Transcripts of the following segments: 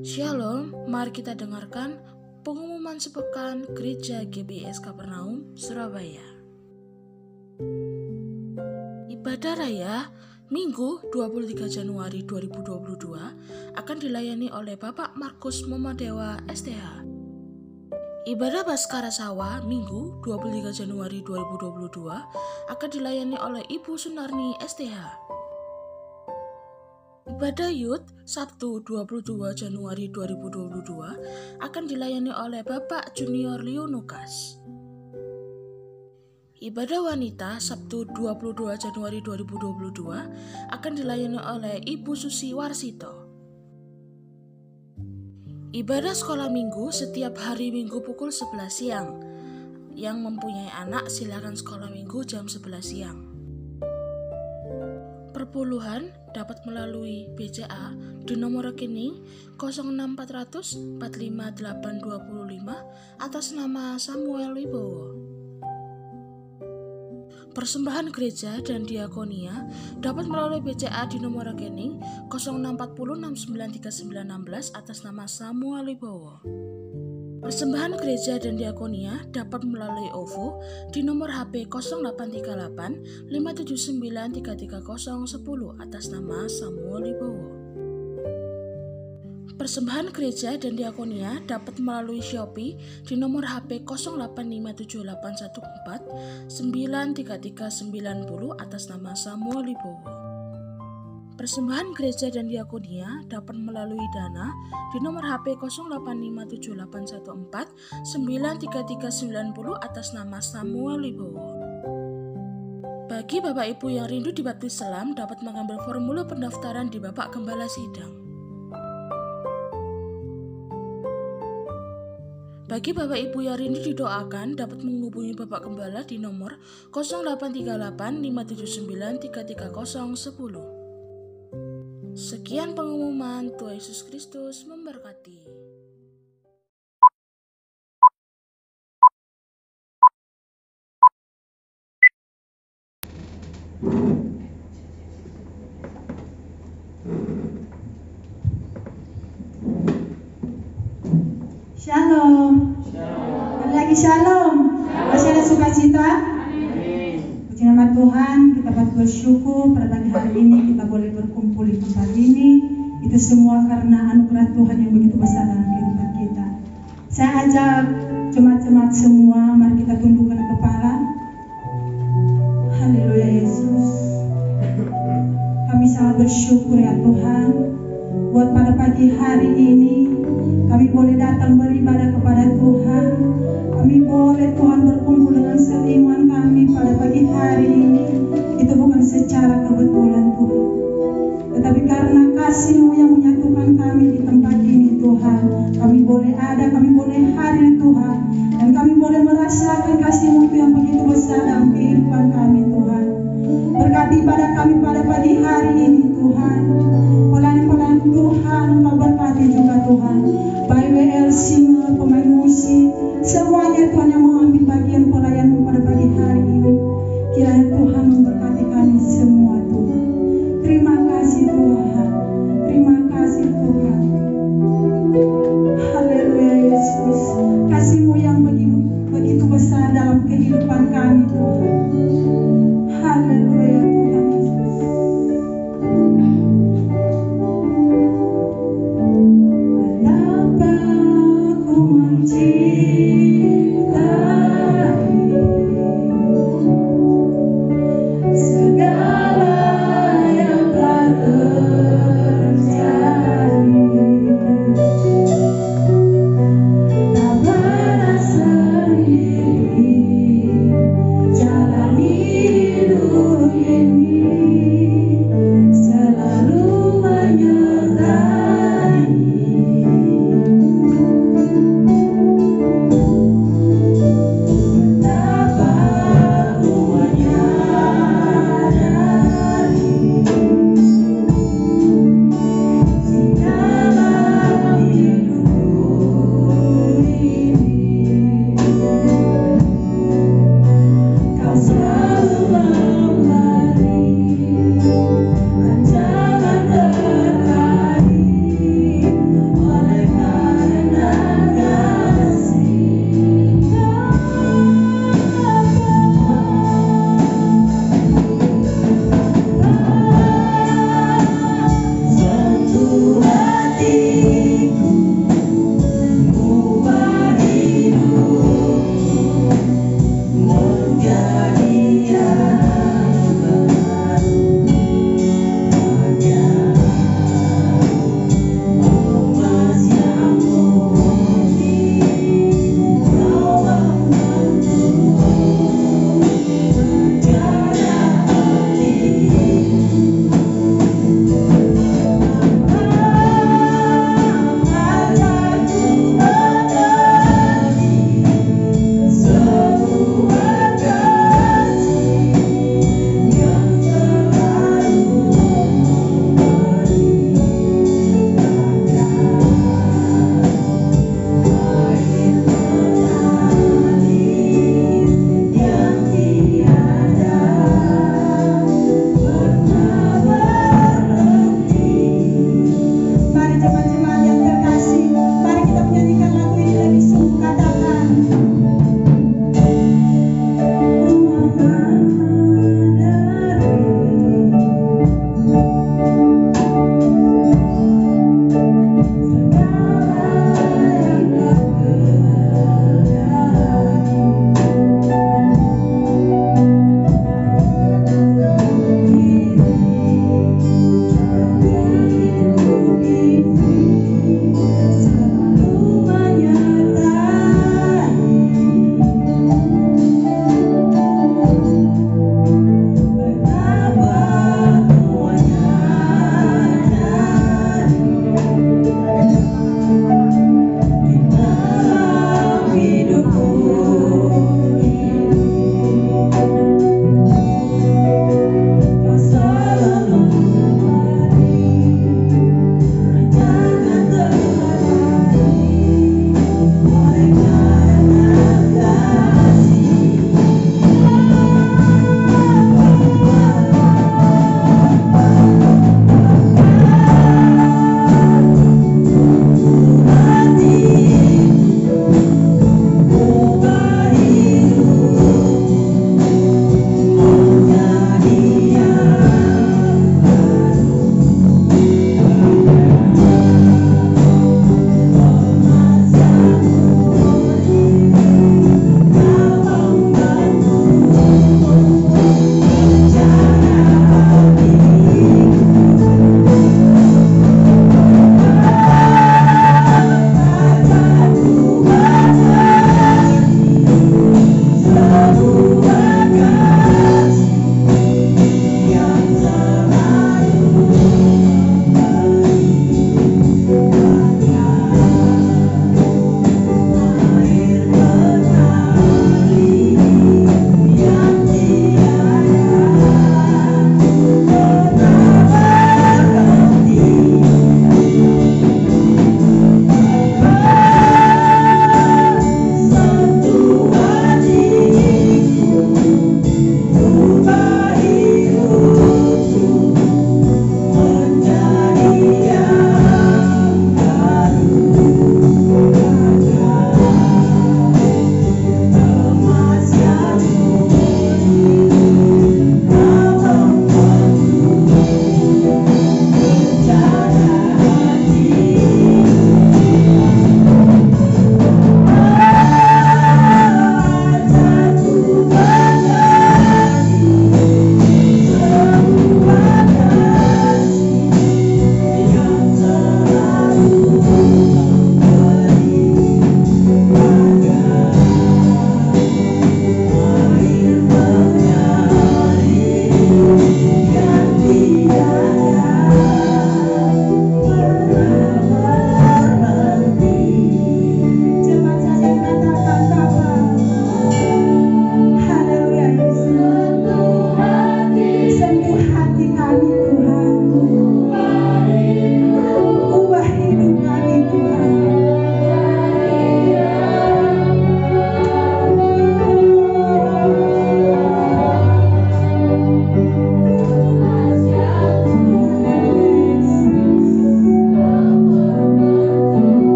Shalom, mari kita dengarkan pengumuman sepekan Gereja GBS Kapernaum, Surabaya. Ibadah Raya Minggu 23 Januari 2022 akan dilayani oleh Bapak Markus Momodewa STH. Ibadah Baskara Sawah Minggu 23 Januari 2022 akan dilayani oleh Ibu Sunarni STH. Ibadah Youth Sabtu 22 Januari 2022 akan dilayani oleh Bapak Junior Leonukas. Ibadah Wanita Sabtu 22 Januari 2022 akan dilayani oleh Ibu Susi Warsito. Ibadah Sekolah Minggu setiap hari Minggu pukul 11 siang. Yang mempunyai anak silakan sekolah Minggu jam 11 siang. Perpuluhan dapat melalui BCA di nomor rekening 06400 45825 atas nama Samuel Wibowo. Persembahan gereja dan diakonia dapat melalui BCA di nomor rekening 0640 693916 atas nama Samuel Wibowo. Persembahan gereja dan diakonia dapat melalui OVO di nomor HP 0838 579 33010 atas nama Samuel Wibowo. Persembahan gereja dan diakonia dapat melalui Shopee di nomor HP 085781493390 atas nama Samuel Wibowo. Persembahan gereja dan diakonia dapat melalui Dana di nomor HP 085781493390 atas nama Samuel Wibowo. Bagi Bapak Ibu yang rindu dibaptis Selam dapat mengambil formulir pendaftaran di Bapak Gembala Sidang. Bagi Bapak Ibu yang rindu didoakan dapat menghubungi Bapak Gembala di nomor 0838 579 33010. Sekian pengumuman, Tuhan Yesus Kristus memberkati. Shalom. Lagi shalom. Masih ada sukacita? Puji nama Tuhan, kita patut bersyukur pada pagi hari ini kita boleh berkumpul di tempat ini. Itu semua karena anugerah Tuhan yang begitu besar dalam kehidupan kita. Saya ajak jemaat-jemaat semua, mari kita tundukkan kepala. Haleluya Yesus. Kami sangat bersyukur ya Tuhan, buat pada pagi hari ini kami boleh datang beribadah kepada Tuhan. Kami boleh Tuhan berkumpul dengan seiman kami pada pagi hari ini. Itu bukan secara kebetulan Tuhan, tetapi karena kasih-Mu yang menyatukan kami di tempat ini Tuhan. Kami boleh ada, kami boleh hadir Tuhan, dan kami boleh merasakan kasih-Mu yang begitu besar dalam kehidupan kami Tuhan. Berkati pada kami pada pagi hari ini Tuhan. Pelayan-pelayan Tuhan Engkau berkati juga Tuhan. Baik WL singer, pemain musik, semuanya Tuhan yang mengambil bagian pelayan pada pagi hari ini. Kiranya Tuhan memberkati kami semua Tuhan. Terima kasih Tuhan. Terima kasih Tuhan. Haleluya Yesus. Kasih-Mu yang begitu besar dalam kehidupan kami Tuhan. Haleluya Tuhan Yesus. Betapa ku mencintai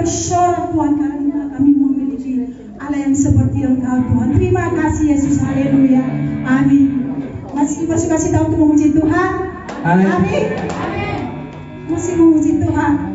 bersorak Tuhan, karena kami memiliki Allah yang seperti Engkau Tuhan. Terima kasih Yesus, haleluya, amin. Masih kasih tahu untuk memuji Tuhan, amin. Masih memuji Tuhan.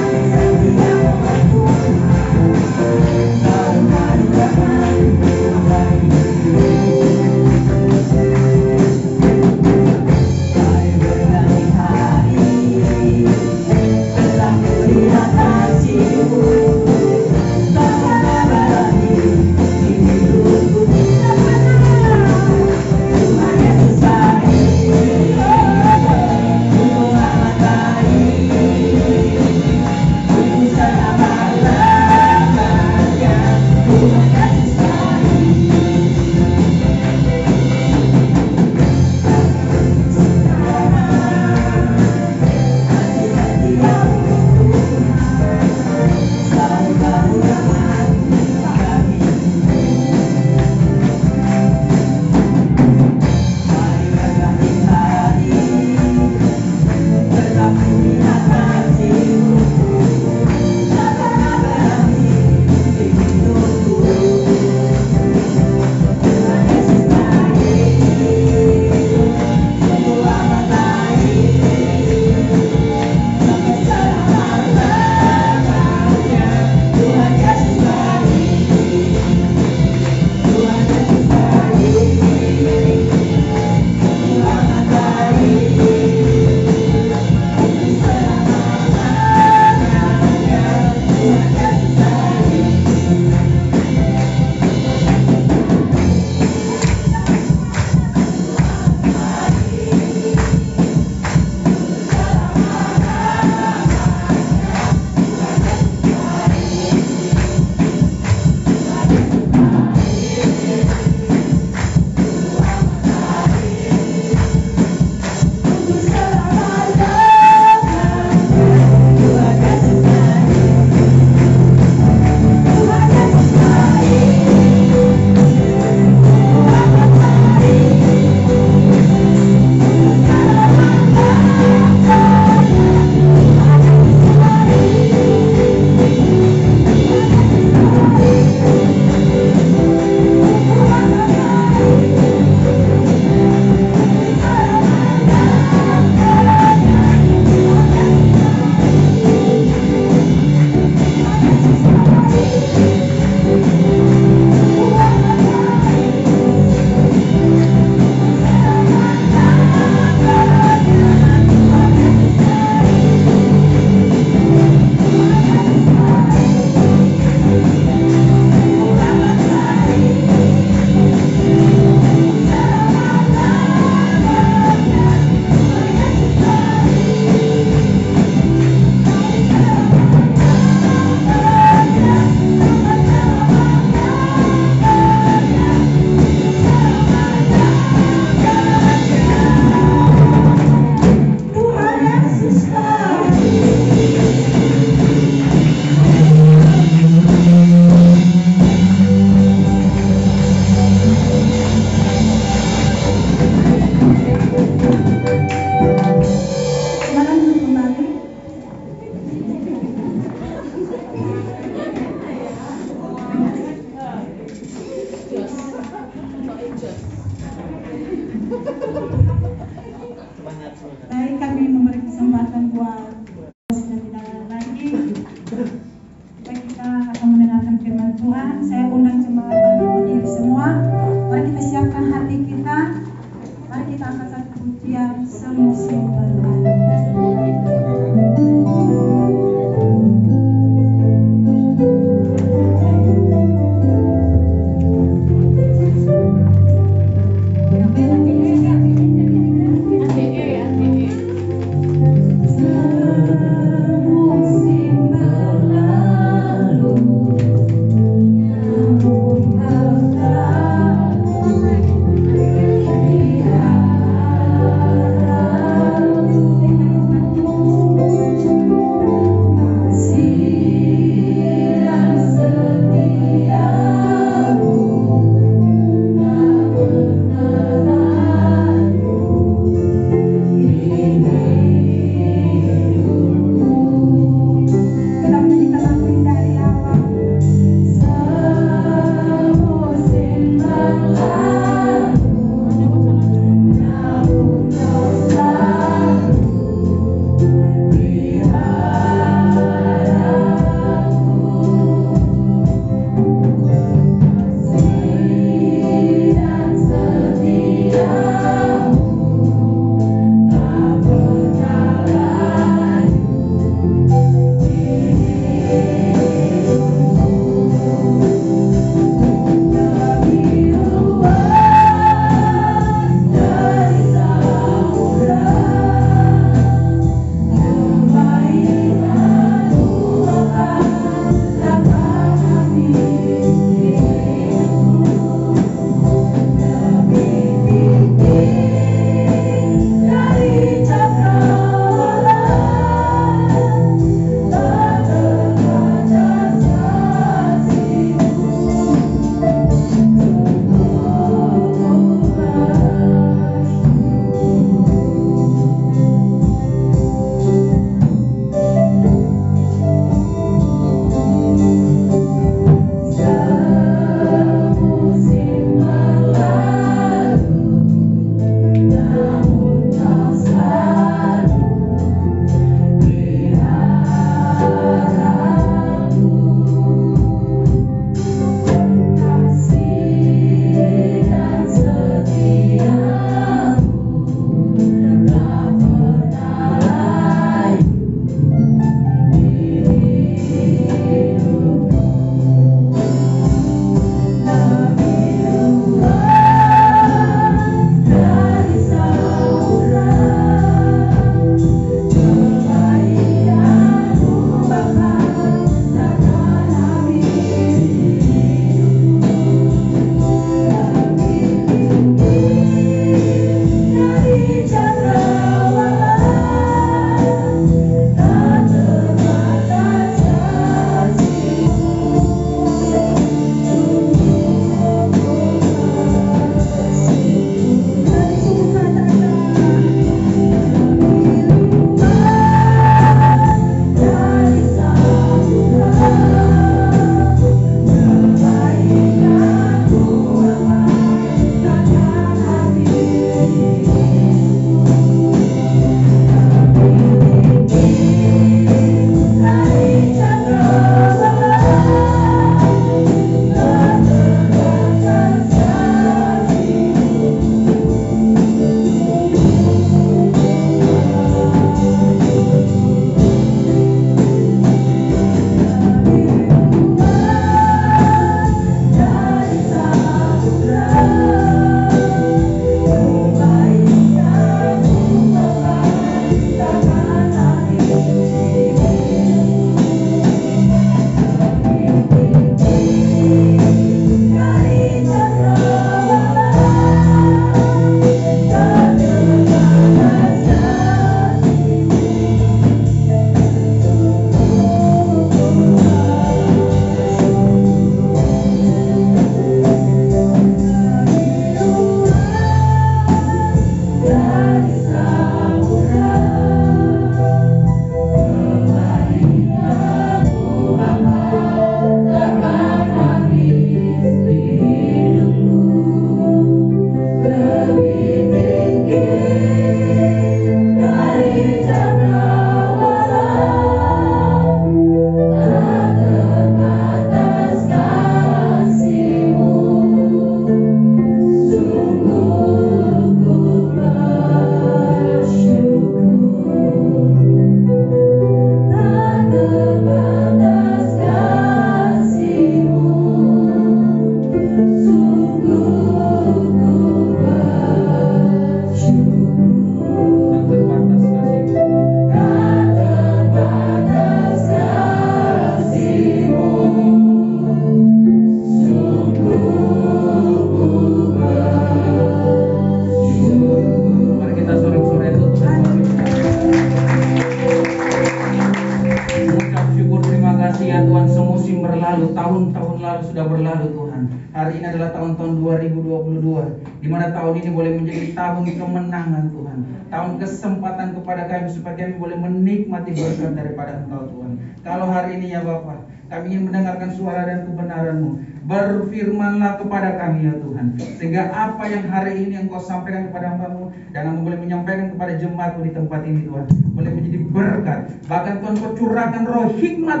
2022, di mana tahun ini boleh menjadi tahun kemenangan Tuhan, tahun kesempatan kepada kami supaya kami boleh menikmati berkat daripada Engkau Tuhan. Kalau hari ini ya Bapa, kami ingin mendengarkan suara dan kebenaran-Mu. Berfirmanlah kepada kami ya Tuhan, sehingga apa yang hari ini Engkau sampaikan kepada hamba-Mu dan Engkau boleh menyampaikan kepada jemaat-Mu di tempat ini Tuhan, boleh menjadi berkat. Bahkan Tuhan Kau curahkan roh hikmat,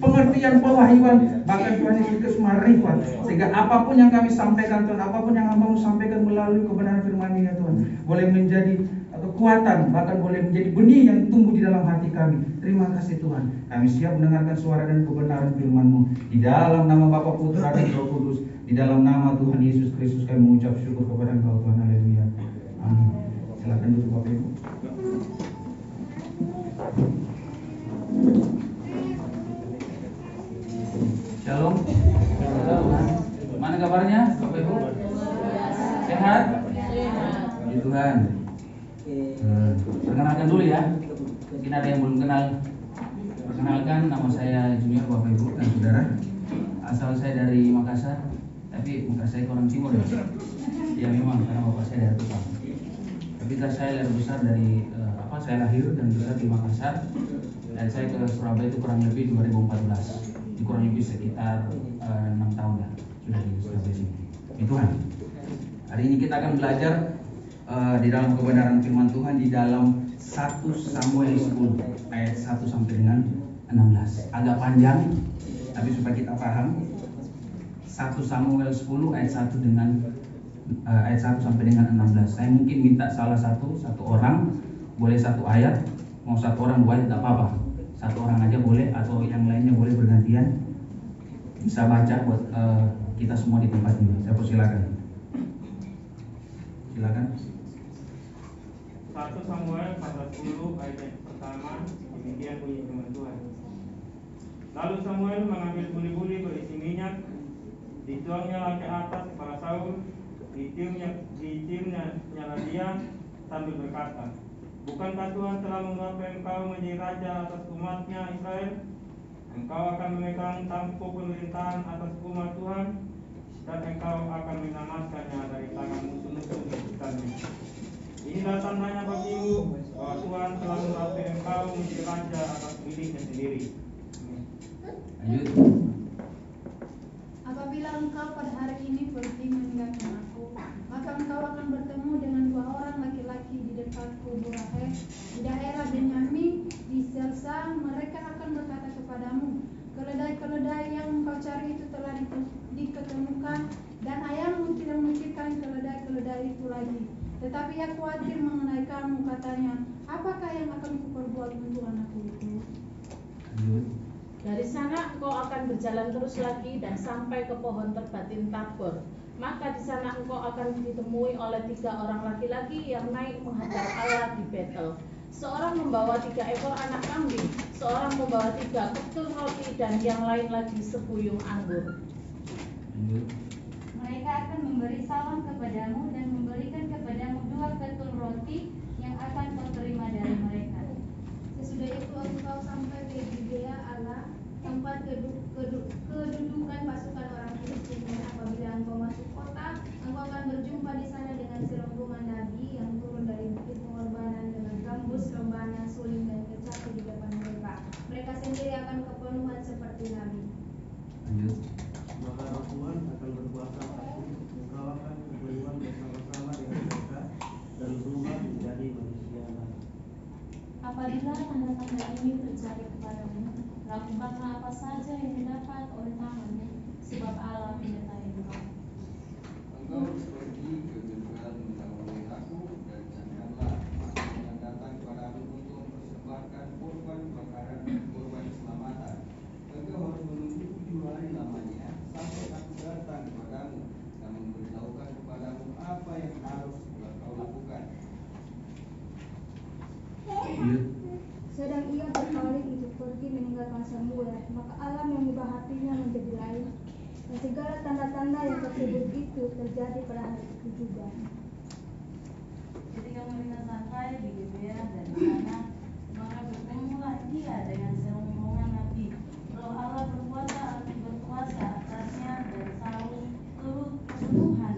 pengertian, pewahyuan, bahkan Tuhan Yesus marifat, sehingga apapun yang kami sampaikan Tuhan, apapun yang hamba-Mu sampaikan melalui kebenaran firman-Mu ya Tuhan, boleh menjadi kekuatan, bahkan boleh menjadi benih yang tumbuh di dalam hati kami. Terima kasih Tuhan, kami siap mendengarkan suara dan kebenaran firman-Mu. Di dalam nama Bapa, Putra dan Roh Kudus, di dalam nama Tuhan Yesus Kristus kami mengucap syukur kepada Engkau Tuhan. Haleluya. Amin. Silakan duduk Bapak Ibu. Shalom. Mana kabarnya Bapak Ibu? Sehat? Puji Tuhan. Perkenalkan dulu ya, mungkin ada yang belum kenal. Perkenalkan, nama saya Junior Bapak Ibu dan Saudara. Asal saya dari Makassar, tapi Makassar saya orang timur ya. Ya memang, karena bapak saya dari Kupang. Tapi saya lahir besar dari saya lahir dan besar di Makassar. Dan saya ke Surabaya itu kurang lebih 2014. Kurang lebih sekitar 6 tahun lah sudah di Surabaya sini. Tuhan, hari ini kita akan belajar di dalam kebenaran firman Tuhan di dalam 1 Samuel 10 ayat 1 sampai dengan 16. Agak panjang, tapi supaya kita paham. 1 Samuel 10 ayat 1 sampai dengan 16. Saya mungkin minta salah satu orang boleh satu ayat, mau satu orang 2 ayat tidak apa-apa. Satu orang aja boleh, atau yang lainnya boleh bergantian. Bisa baca buat kita semua di tempat ini. Saya persilakan. Silakan. 1 Samuel pasal 10 ayat yang pertama, demikian bunyi firman Tuhan. Lalu Samuel mengambil buli-buli berisi minyak, dituangnya ke atas kepala Saul, ditiupnya nyala dia sambil berkata, bukankah Tuhan telah mengapa engkau menjadi raja atas umatnya Israel? Engkau akan memegang tampuk pemerintahan atas umat Tuhan, dan engkau akan menyelamatkannya dari tangan musuh-musuh Israel. Inilah tandanya bagimu bahwa Tuhan telah mengapa engkau menjadi raja atas miliknya sendiri. Lanjut. Apabila engkau pada hari ini pergi meninggalkan aku, maka engkau akan bertemu dengan 2 orang laki-laki di dekat kubu Rahel di daerah Benyamin di Selsa. Mereka akan berkata kepadamu, keledai-keledai yang engkau cari itu telah diketemukan, dan ayahmu tidak memikirkan keledai-keledai itu lagi. Tetapi ia khawatir mengenai kamu, katanya, apakah yang akan kuperbuat untuk anakku itu? Dari sana engkau akan berjalan terus lagi dan sampai ke pohon terbatin Tabor. Maka di sana engkau akan ditemui oleh 3 orang laki-laki yang naik menghadap Allah di Betel. Seorang membawa 3 ekor anak kambing, seorang membawa 3 ketul roti, dan yang lain lagi sebuyung anggur. Mereka akan memberi salam kepadamu dan memberikan kepadamu 2 ketul roti yang akan kau terima dari mereka. Sesudah itu engkau sampai ke Gibea Allah, tempat kedudukan pasukan orang Filistin. Dan apabila engkau masuk kota, engkau akan berjumpa di sana dengan serombongan nabi yang turun dari bukit pengorbanan dengan gambus, rebana, suling, dan kecapi di depan mereka. Mereka sendiri akan kepenuhan seperti nabi. Lanjut. Maka roh Tuhan akan berkuasa atasmu, engkau akan berbuat bersama-sama dengan mereka dan berubah menjadi manusia lagi. Apabila tanda-tanda ini terjadi kepadamu, lakukanlah apa saja yang didapat oleh tanganmu, sebab Allah menyertai engkau. Engkau harus pergi ke Gilgal mendahului aku, dan janganlah orang yang datang kepadamu untuk mempersembahkan kurban bakaran dan kurban keselamatan. Engkau harus menunggu 7 hari lamanya sampai aku datang kepadamu dan memberitahukan kepadamu apa yang harus kau lakukan. Sedang ia berpaling untuk pergi meninggalkan Samuel, maka Allah mengubah hatinya menjadi lain, dan segala tanda-tanda yang tersebut itu terjadi pada hari itu juga. Ketika mereka sampai di Gibea dan di sana, maka bertemulah dia dengan serombongan nabi. Roh Allah berkuasa atasnya, dan Saul turut kepenuhan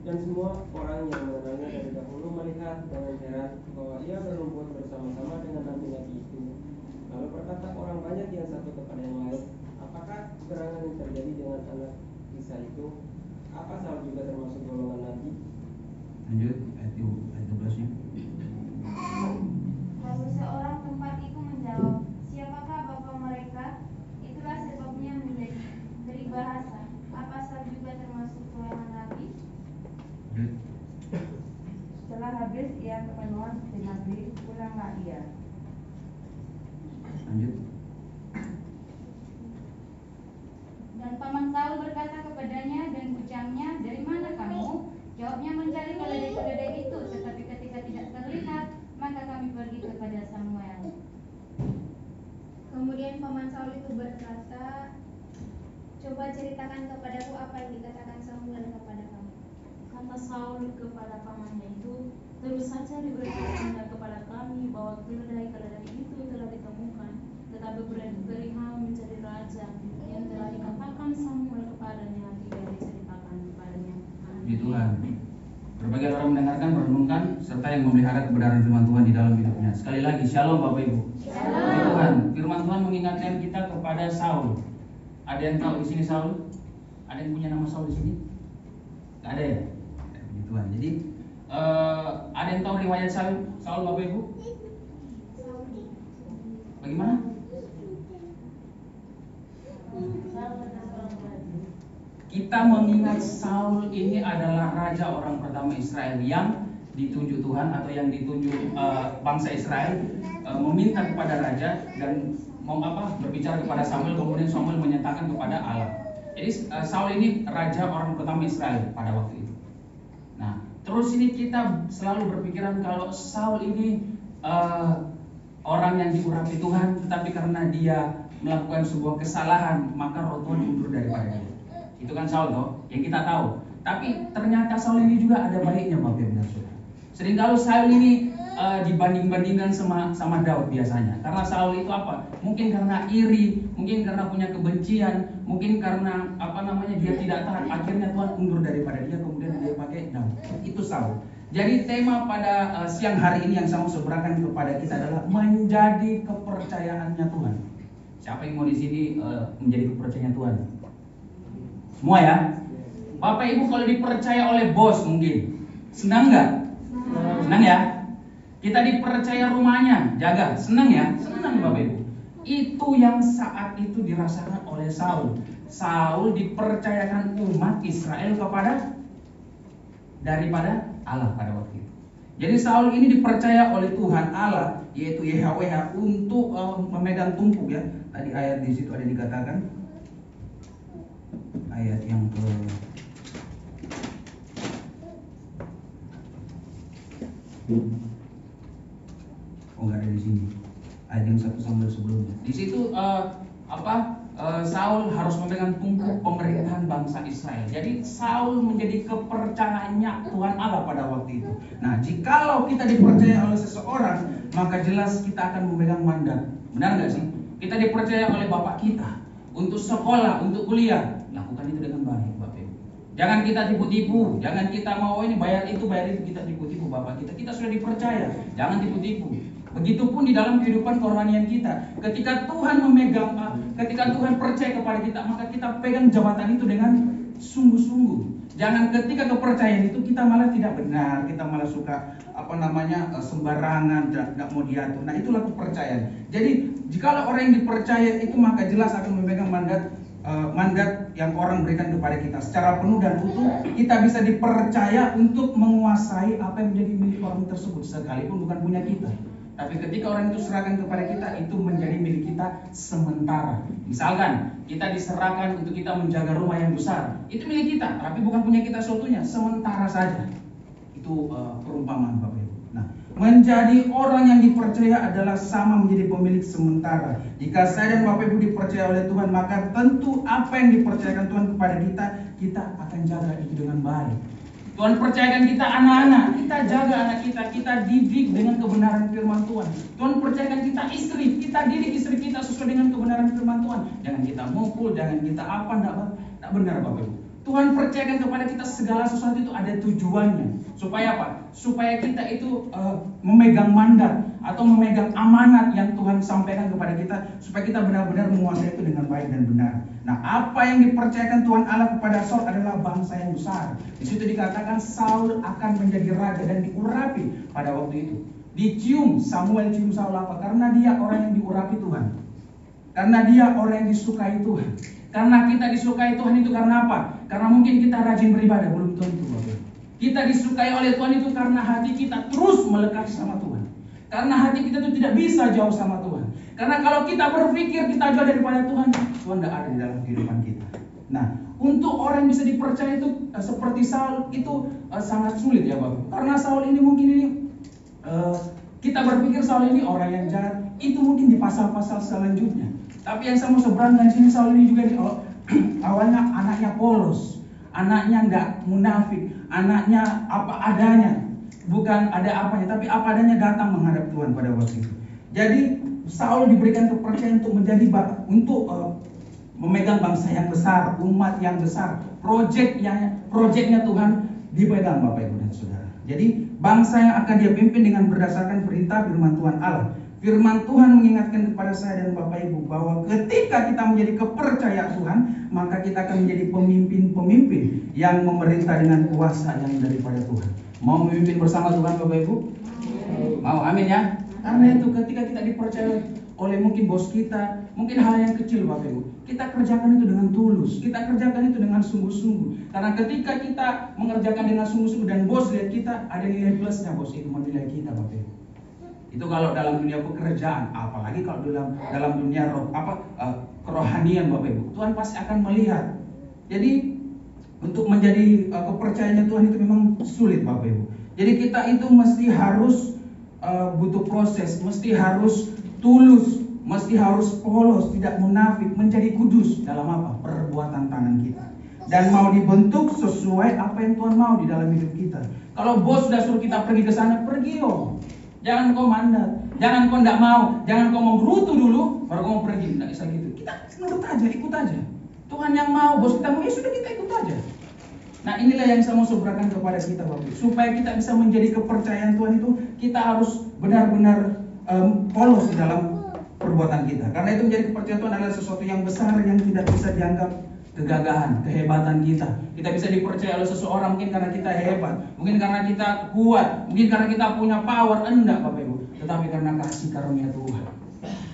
Dan semua orang yang mengenalnya dari dahulu melihat dengan heran bahwa ia berrumput bersama-sama dengan nabi-nabi itu. Lalu berkata orang banyak yang satu kepada yang lain, apakah gerangan yang terjadi dengan anak Isa itu? Apa Saul juga termasuk golongan nabi? Lanjut ayat 12-nya. Lalu seorang tempat itu menjawab, siapakah bapa mereka? Itulah sebabnya menjadi peribahasa. Apa Saul juga termasuk golongan nabi? Setelah habis ia kepenuhan seperti nabi, pulanglah ia. Lanjut. Dan paman Saul berkata kepadanya dan ujangnya, dari mana kamu? Jawabnya, mencari keledai-keledai itu, tetapi ketika tidak terlihat, maka kami pergi kepada Samuel. Kemudian paman Saul itu berkata, coba ceritakan kepadaku apa yang dikatakan Samuel kepada kamu. Kata Saul kepada pamannya itu, terus saja diberitakan kepada kami bahwa keledai-keledai itu telah ditemukan, tetapi perihal menjadi raja yang telah dikatakan Samuel kepadanya tidak diceritakan kepadanya. Puji Tuhan. Berbagai orang mendengarkan, merenungkan, serta yang memelihara kebenaran firman Tuhan di dalam hidupnya. Sekali lagi, shalom Bapak Ibu. Shalom. Puji Tuhan. Firman Tuhan mengingatkan kita kepada Saul. Ada yang tahu di sini Saul? Ada yang punya nama Saul di sini? Gak ada ya? Puji Tuhan. Jadi ada yang tahu riwayat Saul Bapak Ibu? Bagaimana? Kita mengingat Saul ini adalah raja orang pertama Israel yang ditunjuk Tuhan atau yang ditunjuk bangsa Israel meminta kepada raja dan berbicara kepada Samuel, kemudian Samuel menyatakan kepada Allah. Jadi Saul ini raja orang pertama Israel pada waktu itu. Nah, terus ini kita selalu berpikiran kalau Saul ini orang yang diurapi Tuhan, tetapi karena dia melakukan sebuah kesalahan maka roh Tuhan mundur daripada dia. Itu kan Saul toh, yang kita tahu. Tapi ternyata Saul ini juga ada baiknya Bapak Ibu dan Saudara. Seringkali Saul ini dibanding-bandingkan sama Daud biasanya. Karena Saul itu apa? Mungkin karena iri, mungkin karena punya kebencian, mungkin karena dia tidak taat. Akhirnya Tuhan mundur daripada dia, kemudian dia pakai Daud. Itu Saul. Jadi tema pada siang hari ini yang saya mau seberangkan kepada kita adalah menjadi kepercayaannya Tuhan. Siapa yang mau di sini menjadi kepercayaan Tuhan? Semua ya? Bapak Ibu kalau dipercaya oleh bos mungkin senang nggak? Senang ya? Kita dipercaya rumahnya, jaga, senang ya? Senang Bapak Ibu. Itu yang saat itu dirasakan oleh Saul. Saul dipercayakan umat Israel daripada Allah pada waktu itu. Jadi Saul ini dipercaya oleh Tuhan Allah, yaitu YHWH, untuk memegang tumpuk ya. Tadi ayat di situ ada dikatakan, ayat yang ke nggak ada di sini. Ayat yang 1 Samuel sebelumnya. Di situ Saul harus memegang tumpuk pemerintahan bangsa Israel. Jadi Saul menjadi kepercayaannya Tuhan Allah pada waktu itu. Nah, jikalau kita dipercaya oleh seseorang, maka jelas kita akan memegang mandat. Benar nggak sih? Kita dipercaya oleh bapak kita untuk sekolah, untuk kuliah. Lakukan itu dengan baik, Bapak Ibu. Jangan kita tipu-tipu, jangan kita mau ini bayar itu, kita tipu-tipu bapak kita. Kita sudah dipercaya, jangan tipu-tipu. Begitupun di dalam kehidupan kerohanian kita. Ketika Tuhan ketika Tuhan percaya kepada kita, maka kita pegang jabatan itu dengan sungguh-sungguh. Jangan ketika kepercayaan itu kita malah tidak benar, kita malah suka sembarangan, tidak mau diatur. Nah, itulah kepercayaan. Jadi jikalau orang yang dipercaya itu, maka jelas akan memegang mandat yang orang berikan kepada kita secara penuh dan utuh. Kita bisa dipercaya untuk menguasai apa yang menjadi milik orang tersebut, sekalipun bukan punya kita. Tapi ketika orang itu serahkan kepada kita, itu menjadi milik kita sementara. Misalkan kita diserahkan untuk kita menjaga rumah yang besar, itu milik kita, tapi bukan punya kita seutuhnya, sementara saja. Itu perumpamaan Bapak Ibu. Nah, menjadi orang yang dipercaya adalah sama menjadi pemilik sementara. Jika saya dan Bapak Ibu dipercaya oleh Tuhan, maka tentu apa yang dipercayakan Tuhan kepada kita akan jaga itu dengan baik. Tuhan percayakan kita anak-anak, kita jaga anak kita didik dengan kebenaran firman Tuhan. Tuhan percayakan kita istri, kita didik istri kita sesuai dengan kebenaran firman Tuhan. Jangan kita mukul, jangan kita tidak benar Bapak Ibu. Tuhan percayakan kepada kita segala sesuatu itu ada tujuannya. Supaya apa? Supaya kita itu memegang mandat atau memegang amanat yang Tuhan sampaikan kepada kita, supaya kita benar-benar menguasai itu dengan baik dan benar. Nah, apa yang dipercayakan Tuhan Allah kepada Saul adalah bangsa yang besar. Di situ dikatakan Saul akan menjadi raja dan diurapi pada waktu itu. Samuel cium Saul apa? Karena dia orang yang diurapi Tuhan. Karena dia orang yang disukai Tuhan. Karena kita disukai Tuhan itu karena apa? Karena mungkin kita rajin beribadah, belum tentu. Kita disukai oleh Tuhan itu karena hati kita terus melekat sama Tuhan. Karena hati kita itu tidak bisa jauh sama Tuhan. Karena kalau kita berpikir kita jauh daripada Tuhan, Tuhan tidak ada di dalam kehidupan kita. Nah, untuk orang yang bisa dipercaya itu seperti Saul itu sangat sulit ya Bapak. Karena Saul ini mungkin kita berpikir Saul ini orang yang jahat, itu mungkin di pasal-pasal selanjutnya. Tapi yang saya mau seberangkan sini, Saul ini juga awalnya anaknya polos, anaknya nggak munafik, anaknya apa adanya, bukan ada apanya, tapi apa adanya datang menghadap Tuhan pada waktu itu. Jadi Saul diberikan kepercayaan untuk memegang bangsa yang besar, umat yang besar, proyeknya Tuhan dipegang Bapak Ibu dan Saudara. Jadi bangsa yang akan dia pimpin dengan berdasarkan perintah firman Tuhan Allah. Firman Tuhan mengingatkan kepada saya dan Bapak Ibu bahwa ketika kita menjadi kepercayaan Tuhan, maka kita akan menjadi pemimpin-pemimpin yang memerintah dengan kuasa yang daripada Tuhan. Mau memimpin bersama Tuhan Bapak Ibu? Mau, amin ya. Karena itu ketika kita dipercaya oleh mungkin bos kita, mungkin hal yang kecil Bapak Ibu, kita kerjakan itu dengan tulus, kita kerjakan itu dengan sungguh-sungguh. Karena ketika kita mengerjakan dengan sungguh-sungguh dan bos lihat kita, ada nilai plusnya bos itu menilai kita Bapak Ibu. Itu kalau dalam dunia pekerjaan, apalagi kalau dalam dunia kerohanian Bapak Ibu, Tuhan pasti akan melihat. Jadi untuk menjadi kepercayaannya Tuhan itu memang sulit Bapak Ibu. Jadi kita itu mesti harus butuh proses, mesti harus tulus, mesti harus polos, tidak munafik, menjadi kudus dalam apa? Perbuatan tangan kita. Dan mau dibentuk sesuai apa yang Tuhan mau di dalam hidup kita. Kalau bos sudah suruh kita pergi ke sana, pergi Jangan kau mandat, jangan kau tidak mau, jangan kau mau berutu dulu, baru kau mau pergi. Tidak bisa gitu. Kita nurut aja, ikut aja. Tuhan yang mau, bos kita mau, ya sudah kita ikut aja. Nah inilah yang saya mau subrakan kepada kita Bapak. Supaya kita bisa menjadi kepercayaan Tuhan itu, kita harus benar-benar polos di dalam perbuatan kita. Karena itu menjadi kepercayaan Tuhan adalah sesuatu yang besar yang tidak bisa dianggap kegagahan, kehebatan kita. Kita bisa dipercaya oleh seseorang mungkin karena kita hebat, mungkin karena kita kuat, mungkin karena kita punya power. Enggak Bapak Ibu, tetapi karena kasih karunia Tuhan.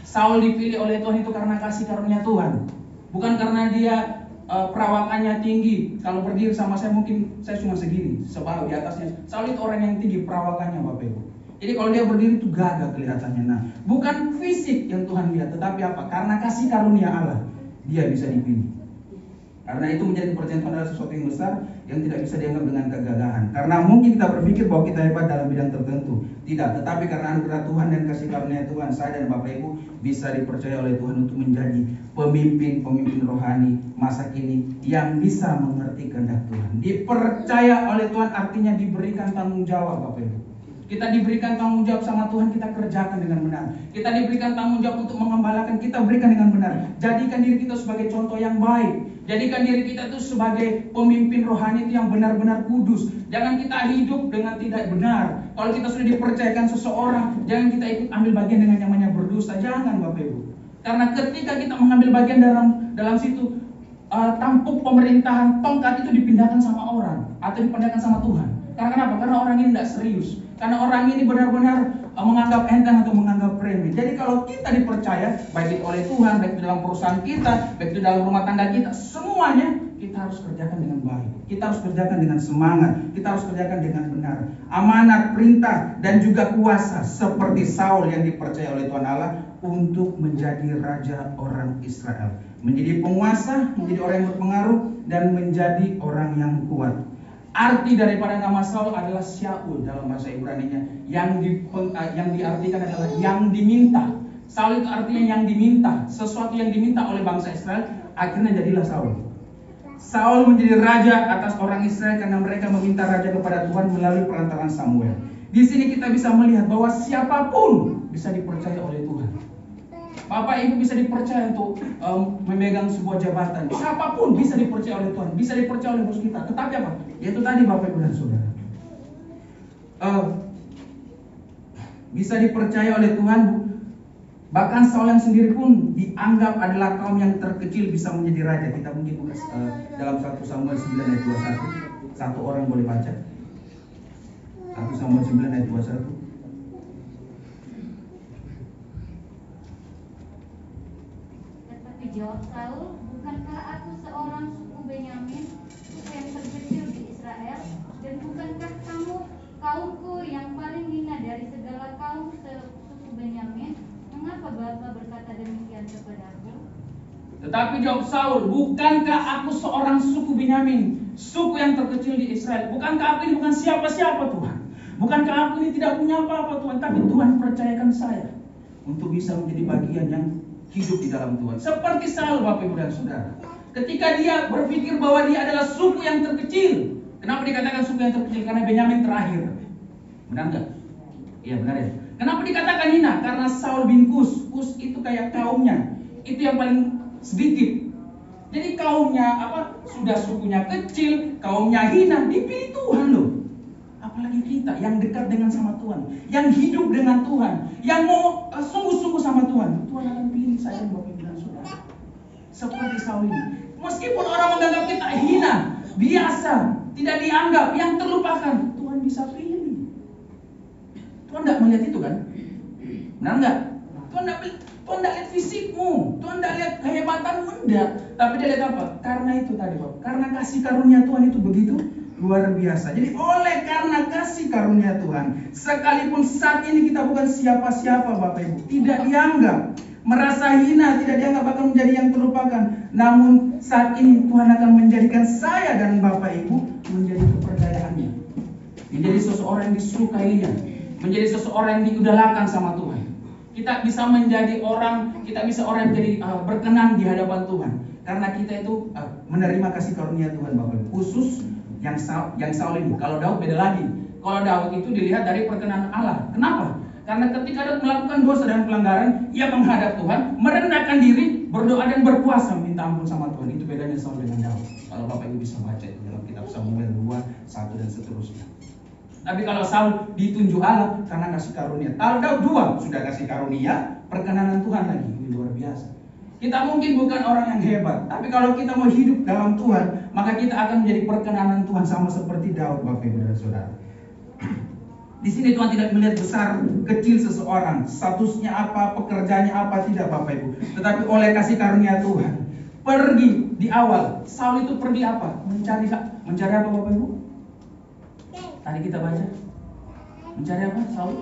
Saul dipilih oleh Tuhan itu karena kasih karunia Tuhan, bukan karena dia perawakannya tinggi. Kalau berdiri sama saya mungkin saya cuma segini, separuh di atasnya. Saul itu orang yang tinggi perawakannya Bapak Ibu. Jadi kalau dia berdiri itu gagah kelihatannya. Nah, bukan fisik yang Tuhan lihat, tetapi apa? Karena kasih karunia Allah, dia bisa dipilih. Karena itu menjadi kepercayaan Tuhan adalah sesuatu yang besar yang tidak bisa dianggap dengan kegagahan. Karena mungkin kita berpikir bahwa kita hebat dalam bidang tertentu. Tidak, tetapi karena anugerah Tuhan dan kasih karunia Tuhan, saya dan Bapak Ibu bisa dipercaya oleh Tuhan untuk menjadi pemimpin rohani masa kini yang bisa mengerti kehendak Tuhan. Dipercaya oleh Tuhan artinya diberikan tanggung jawab Bapak Ibu. Kita diberikan tanggung jawab sama Tuhan, kita kerjakan dengan benar. Kita diberikan tanggung jawab untuk mengembalakan, kita berikan dengan benar. Jadikan diri kita sebagai contoh yang baik. Jadikan diri kita itu sebagai pemimpin rohani itu yang benar-benar kudus. Jangan kita hidup dengan tidak benar. Kalau kita sudah dipercayakan seseorang, jangan kita ikut ambil bagian dengan yang namanya berdusta. Jangan Bapak Ibu. Karena ketika kita mengambil bagian dalam situ, tampuk pemerintahan, tongkat itu dipindahkan sama orang atau dipindahkan sama Tuhan. Karena kenapa? Karena orang ini tidak serius. Karena orang ini benar-benar menganggap enteng atau menganggap remeh. Jadi kalau kita dipercaya, baik itu oleh Tuhan, baik itu dalam perusahaan kita, baik itu dalam rumah tangga kita, semuanya kita harus kerjakan dengan baik. Kita harus kerjakan dengan semangat. Kita harus kerjakan dengan benar. Amanat, perintah, dan juga kuasa seperti Saul yang dipercaya oleh Tuhan Allah untuk menjadi raja orang Israel. Menjadi penguasa, menjadi orang yang berpengaruh, dan menjadi orang yang kuat. Arti daripada nama Saul adalah Syaul dalam bahasa Ibrani-nya, yang diartikan adalah yang diminta. Saul itu artinya yang diminta, sesuatu yang diminta oleh bangsa Israel, akhirnya jadilah Saul. Saul menjadi raja atas orang Israel karena mereka meminta raja kepada Tuhan melalui perantaraan Samuel. Di sini kita bisa melihat bahwa siapapun bisa dipercaya oleh Tuhan. Bapak Ibu bisa dipercaya untuk memegang sebuah jabatan. Siapapun bisa dipercaya oleh Tuhan, bisa dipercaya oleh bos kita. Tetapi apa? Yaitu tadi Bapak Ibu dan Saudara, bisa dipercaya oleh Tuhan. Bahkan Saul yang sendiri pun dianggap adalah kaum yang terkecil bisa menjadi raja. Kita mungkin buka dalam 1 Samuel 9 ayat 21. Satu orang boleh baca. 1 Samuel 9 ayat 21. Tetapi jawab Saul, bukankah aku seorang suku Benyamin, suku yang terkecil di Israel, dan bukankah kamu kaumku yang paling hina dari segala kaum suku Benyamin? Mengapa Bapak berkata demikian kepadaku? Tetapi jawab Saul, bukankah aku seorang suku Benyamin, suku yang terkecil di Israel? Bukankah aku ini bukan siapa-siapa Tuhan? Bukankah aku ini tidak punya apa-apa Tuhan? Tapi Tuhan percayakan saya untuk bisa menjadi bagian yang hidup di dalam Tuhan. Seperti Saul, Bapak Ibu dan Saudara, ketika dia berpikir bahwa dia adalah suku yang terkecil. Kenapa dikatakan suku yang terkecil? Karena Benyamin terakhir. Benar nggak? Iya benar ya. Kenapa dikatakan hina? Karena Saul bin Kus. Kus itu kayak kaumnya, itu yang paling sedikit. Jadi kaumnya sudah sukunya kecil, kaumnya hina, dipilih Tuhan loh. Apalagi kita yang dekat dengan sama Tuhan, yang hidup dengan Tuhan, yang mau sungguh-sungguh sama Tuhan. Tuhan akan pilih saya dan Bapak Ibu dan Saudara. Seperti Saul ini. Meskipun orang menganggap kita hina, biasa, tidak dianggap, yang terlupakan, Tuhan bisa pilih. Tuhan tidak melihat itu kan? Benar nggak? Tuhan tidak lihat fisikmu, Tuhan tidak lihat kehebatanmu, enggak. Tapi dia lihat apa? Karena itu tadi Bapak, karena kasih karunia Tuhan itu begitu luar biasa. Jadi oleh karena kasih karunia Tuhan, sekalipun saat ini kita bukan siapa-siapa Bapak Ibu, tidak dianggap, merasa hina, tidak dianggap, bahkan menjadi yang terlupakan. Namun saat ini Tuhan akan menjadikan saya dan Bapak Ibu menjadi kepercayaannya, menjadi seseorang yang disukainya, menjadi seseorang yang diudahkan sama Tuhan. Kita bisa menjadi orang, kita bisa orang yang jadi berkenan di hadapan Tuhan, karena kita itu menerima kasih karunia Tuhan Bapak Ibu. Khusus yang Saul ini. Kalau Daud beda lagi. Kalau Daud itu dilihat dari perkenan Allah. Kenapa? Karena ketika Daud melakukan dosa dan pelanggaran, ia menghadap Tuhan, merendahkan diri, berdoa dan berpuasa minta ampun sama Tuhan. Itu bedanya Saul dengan Daud. Kalau Bapak Ibu bisa baca itu dalam kitab Samuel 2, 1 dan seterusnya. Tapi kalau Saul ditunjuk Allah karena kasih karunia. Kalau Daud 2 sudah kasih karunia, perkenanan Tuhan lagi. Ini luar biasa. Kita mungkin bukan orang yang hebat, tapi kalau kita mau hidup dalam Tuhan, maka kita akan menjadi perkenanan Tuhan sama seperti Daud, Bapak Ibu dan Saudara. Di sini Tuhan tidak melihat besar kecil seseorang, statusnya apa, pekerjaannya apa, tidak Bapak Ibu. Tetapi oleh kasih karunia Tuhan, pergi di awal. Saul itu pergi apa? Mencari apa Bapak Ibu? Tadi kita baca. Mencari apa Saul?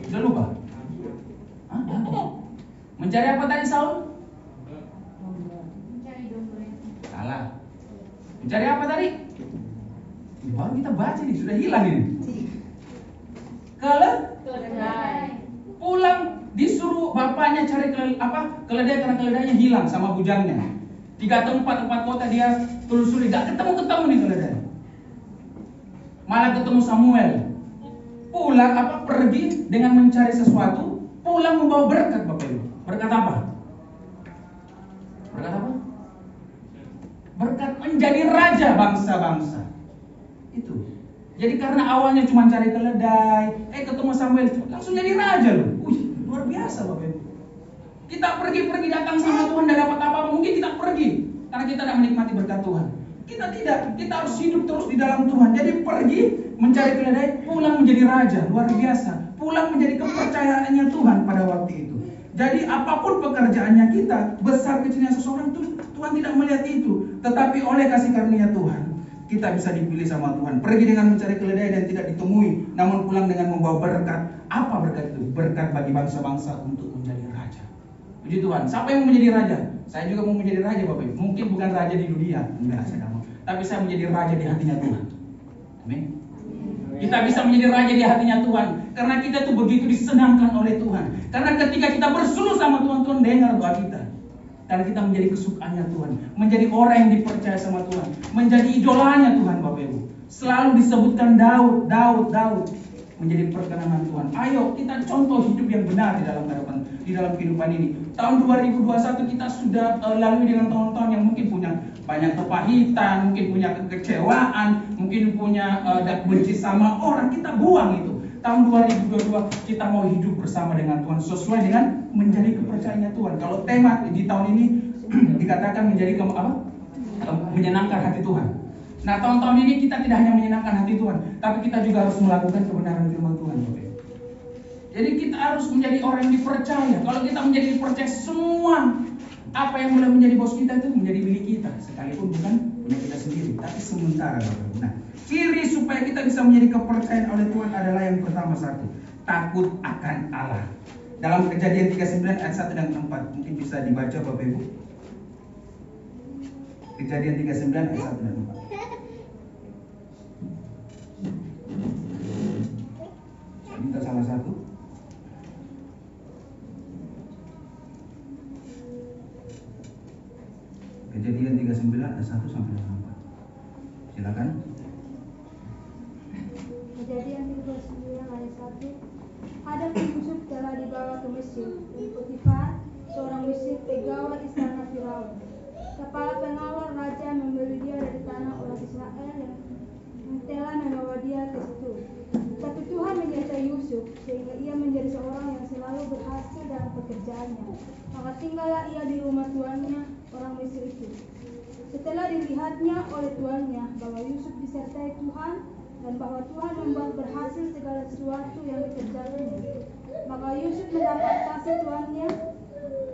Sudah lupa? Mencari apa tadi Saul? Mencari domba. Salah. Mencari apa tadi? Baru kita baca nih, sudah hilang ini. Keledai. Pulang disuruh bapaknya cari keledai karena keledainya hilang sama bujangnya. 3 tempat kota dia telusuri, gak ketemu nih keledai. Malah ketemu Samuel. Pulang pergi dengan mencari sesuatu, pulang membawa berkat Bapak Ibu. Berkat apa? Berkat apa? Berkat menjadi raja bangsa-bangsa. Itu. Jadi karena awalnya cuma cari keledai, ketemu Samuel, langsung jadi raja loh. Luar biasa Bapak Ibu. Kita pergi datang sama Tuhan, tidak dapat apa-apa. Mungkin kita pergi karena kita tidak menikmati berkat Tuhan. Kita tidak, kita harus hidup terus di dalam Tuhan. Jadi pergi mencari keledai, pulang menjadi raja, luar biasa. Pulang menjadi kepercayaannya Tuhan pada waktu itu. Jadi apapun pekerjaannya kita, besar kecilnya seseorang, Tuhan tidak melihat itu. Tetapi oleh kasih karunia Tuhan, kita bisa dipilih sama Tuhan. Pergi dengan mencari keledai dan tidak ditemui, namun pulang dengan membawa berkat. Apa berkat itu? Berkat bagi bangsa-bangsa untuk menjadi raja. Puji Tuhan. Siapa yang mau menjadi raja? Saya juga mau menjadi raja Bapak Ibu. Mungkin bukan raja di dunia, enggak, saya tidak mau. Tapi saya menjadi raja di hatinya Tuhan. Amin. Kita bisa menjadi raja di hatinya Tuhan karena kita tuh begitu disenangkan oleh Tuhan. Karena ketika kita bersuluh sama Tuhan, Tuhan dengar doa kita. Karena kita menjadi kesukaannya Tuhan, menjadi orang yang dipercaya sama Tuhan, menjadi idolanya Tuhan Bapak Ibu. Selalu disebutkan Daud. menjadi perkenan Tuhan. Ayo kita contoh hidup yang benar di dalam kehidupan ini. Tahun 2021 kita sudah lalui dengan tahun-tahun yang mungkin punya banyak kepahitan, mungkin punya kekecewaan, mungkin punya benci sama orang. Kita buang itu. Tahun 2022 kita mau hidup bersama dengan Tuhan sesuai dengan menjadi kepercayaannya Tuhan. Kalau tema di tahun ini dikatakan menjadi menyenangkan hati Tuhan. Nah, tahun-tahun ini kita tidak hanya menyenangkan hati Tuhan, tapi kita juga harus melakukan kebenaran firman Tuhan. Jadi kita harus menjadi orang yang dipercaya. Kalau kita menjadi dipercaya, semua apa yang boleh menjadi bos kita itu menjadi milik kita, sekalipun bukan punya kita sendiri, tapi sementara. Nah, ciri supaya kita bisa menjadi kepercayaan oleh Tuhan adalah yang pertama, satu, takut akan Allah. Dalam Kejadian 39 ayat 1 dan 4, mungkin bisa dibaca Bapak Ibu. Kejadian 39 ayat 1 dan 4. Saya minta salah satu. Kejadian 39 ayat 1 sampai 4. Silakan. Kejadian 39 ayat 1. Adapun Yusuf telah dibawa ke Mesir, dan Potifar, seorang Mesir, pegawai istana Firaun. Kepala pengawal raja membeli dia dari tanah orang Israel yang telah membawa dia ke situ. Tapi Tuhan menyertai Yusuf sehingga ia menjadi seorang yang selalu berhasil dalam pekerjaannya. Maka tinggallah ia di rumah tuannya, orang Mesir itu. Setelah dilihatnya oleh tuannya bahwa Yusuf disertai Tuhan dan bahwa Tuhan membuat berhasil segala sesuatu yang dikerjakannya, maka Yusuf mendapat kasih tuannya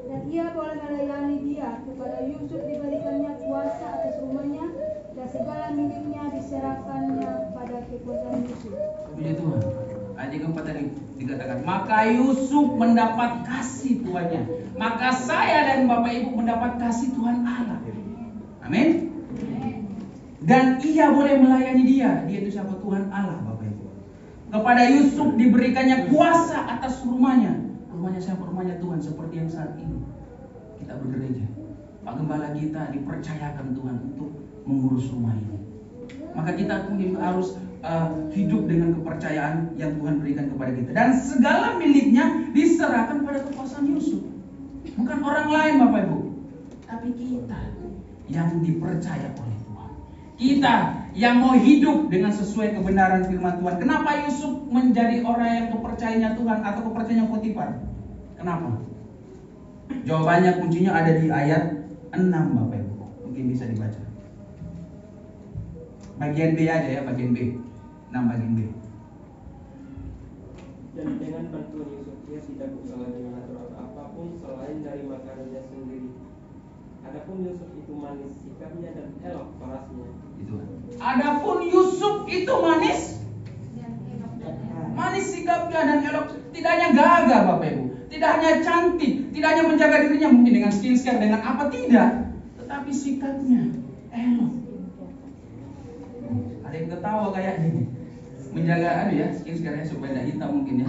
dan ia boleh melayani dia. Kepada Yusuf diberikannya kuasa atas rumahnya dan segala miliknya diserahkannya pada kekuasaan Yusuf. Puji Tuhan. Ayat yang keempat tadi dikatakan, maka Yusuf mendapat kasih tuannya. Maka saya dan Bapak Ibu mendapat kasih Tuhan Allah. Amin. Dan ia boleh melayani dia. Dia itu siapa? Tuhan Allah, Bapak Ibu. Kepada Yusuf diberikannya kuasa atas rumahnya. Rumahnya siapa? Rumahnya Tuhan, seperti yang saat ini kita bergereja. Pak Gembala kita dipercayakan Tuhan untuk mengurus rumah ini. Maka kita pun harus hidup dengan kepercayaan yang Tuhan berikan kepada kita. Dan segala miliknya diserahkan pada kekuasaan Yusuf. Bukan orang lain, Bapak Ibu, tapi kita yang dipercaya oleh Tuhan. Kita yang mau hidup dengan sesuai kebenaran firman Tuhan. Kenapa Yusuf menjadi orang yang kepercayaannya Tuhan atau kepercayaannya Potifar? Kenapa? Jawabannya kuncinya ada di ayat 6, Bapak Ibu. Mungkin bisa dibaca. Bagian B aja ya, bagian B. 6 bagian B. Dan dengan bantuan Yusuf dia tidak usah lagi mengatur apapun selain dari makanannya sendiri. Adapun Yusuf itu manis sikapnya dan elok parasnya. Itu. Adapun Yusuf itu manis sikapnya dan elok. Tidak hanya gagah, Bapak Ibu, tidak hanya cantik, tidak hanya menjaga dirinya mungkin dengan skincare, dengan apa, tidak, tetapi sikapnya elok. Ada yang ketawa kayak ini. Menjaga skincare-nya supaya tidak hitam mungkin ya.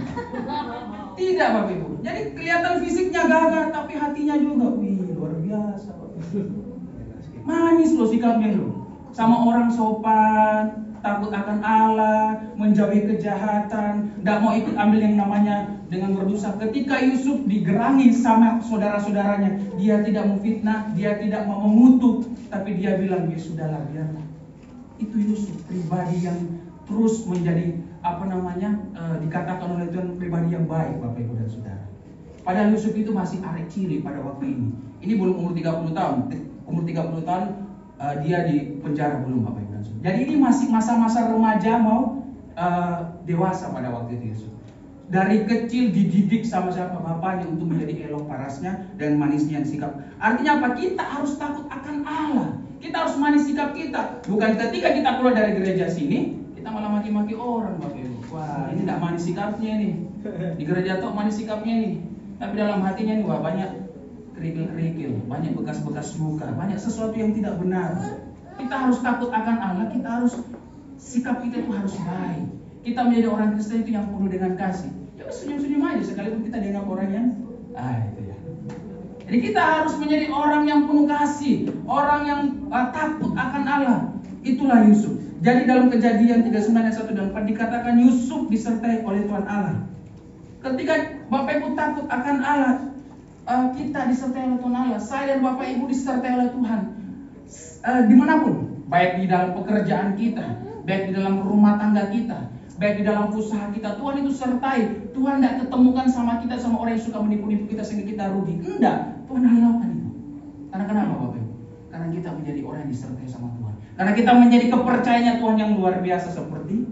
Tidak, Bapak Ibu. Jadi kelihatan fisiknya gagah tapi hatinya juga luar biasa, Bapak Ibu. Manis loh sikapnya loh. Sama orang sopan, takut akan Allah, menjauhi kejahatan, tidak mau ikut ambil yang namanya dengan berdosa. Ketika Yusuf digerangi sama saudara-saudaranya, dia tidak memfitnah, dia tidak mau mengutuk, tapi dia bilang, ya sudahlah, biarlah. Itu Yusuf, pribadi yang terus menjadi dikatakan oleh Tuhan pribadi yang baik, Bapak Ibu dan Saudara. Padahal Yusuf itu masih arek cilik pada waktu ini. Ini belum umur 30 tahun. Umur 30 tahun dia di penjara belum, Bapak Ibu dan Saudara. Jadi ini masih masa-masa remaja mau dewasa pada waktu itu Yusuf. Dari kecil dididik sama siapa? Bapaknya untuk menjadi elok parasnya dan manisnya sikap. Artinya apa? Kita harus takut akan Allah. Kita harus manis sikap kita. Bukan ketika kita keluar dari gereja sini kita malah maki-maki orang, Bapak Ibu. Wah, ini tidak manis sikapnya nih. Di gereja tuh manis sikapnya nih. Tapi dalam hatinya nih, wah banyak kerikil-kerikil, banyak bekas-bekas luka, banyak sesuatu yang tidak benar. Kita harus takut akan Allah. Kita harus sikap kita itu harus baik. Kita menjadi orang Kristen itu yang penuh dengan kasih. Ya senyum-senyum aja sekalipun kita dianggap orang yang itu ya. Jadi kita harus menjadi orang yang penuh kasih, orang yang takut akan Allah. Itulah Yusuf. Jadi dalam Kejadian 39 ayat 1 dan 4 dikatakan Yusuf disertai oleh Tuhan Allah. Ketika Bapak Ibu takut akan Allah, kita disertai oleh Tuhan Allah. Saya dan Bapak Ibu disertai oleh Tuhan. Dimanapun, baik di dalam pekerjaan kita, baik di dalam rumah tangga kita, baik di dalam usaha kita, Tuhan itu sertai. Tuhan tidak ketemukan sama kita sama orang yang suka menipu-nipu kita sehingga kita rugi. Enggak, Tuhan halalkan itu. Karena kenapa Bapak Ibu? Karena kita menjadi orang yang disertai sama Tuhan. Karena kita menjadi kepercayaan Tuhan yang luar biasa seperti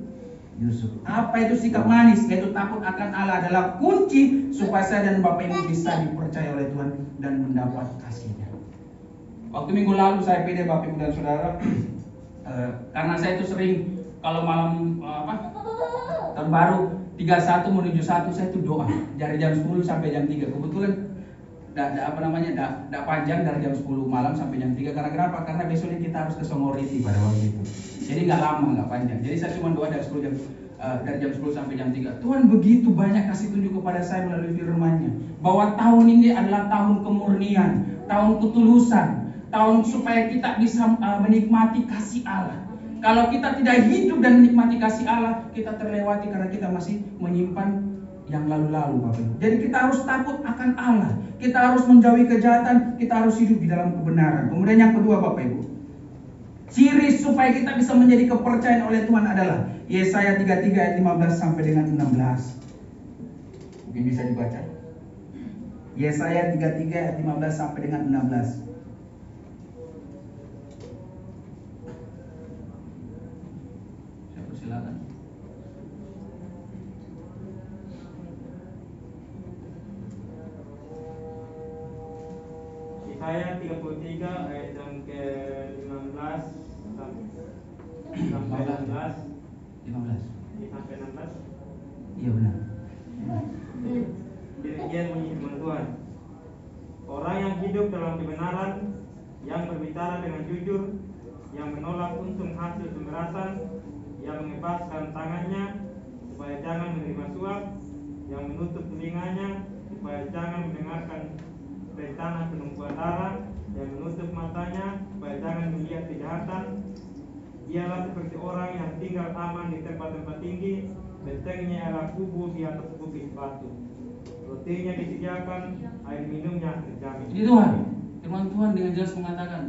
Yusuf. Apa itu sikap manis? Yaitu takut akan Allah adalah kunci supaya saya dan Bapak Ibu bisa dipercaya oleh Tuhan dan mendapat kasih-Nya. Waktu minggu lalu saya pilih Bapak Ibu dan Saudara, karena saya itu sering kalau malam tahun baru 31 menuju 1 saya itu doa dari jam 10 sampai jam 3. Kebetulan tidak panjang dari jam 10 malam sampai jam 3. Karena kenapa? Karena besoknya kita harus ke Songoriti pada waktu itu. Jadi nggak lama, nggak panjang. Jadi saya cuma doa dari jam 10 sampai jam 3. Tuhan begitu banyak kasih tunjuk kepada saya melalui firman-Nya bahwa tahun ini adalah tahun kemurnian, tahun ketulusan, tahun supaya kita bisa menikmati kasih Allah. Kalau kita tidak hidup dan menikmati kasih Allah, kita terlewati karena kita masih menyimpan yang lalu-lalu, Bapak Ibu. Jadi kita harus takut akan Allah. Kita harus menjauhi kejahatan, kita harus hidup di dalam kebenaran. Kemudian yang kedua, Bapak Ibu, ciri supaya kita bisa menjadi kepercayaan oleh Tuhan adalah Yesaya 33 ayat 15 sampai dengan 16. Mungkin bisa dibaca. Yesaya 33 ayat 15 sampai dengan 16. Saya persilakan. Yesaya 33 ayat yang ke-15 sampai 16. 15. Sampai 16. Iya benar. Demikian bunyi firman Tuhan. Orang yang hidup dalam kebenaran, yang berbicara dengan jujur, yang menolak untung hasil pemerasan, yang membebaskan tangannya supaya jangan menerima suap, yang menutup telinganya supaya jangan mendengarkan rencana penumpuan darah, yang menutup matanya supaya jangan melihat kejahatan. Ialah seperti orang yang tinggal aman di tempat-tempat tinggi, bentengnya ialah kubu di atas bukit batu. Rotinya disediakan, air minumnya terjamin. Jadi Tuhan, firman Tuhan dengan jelas mengatakan,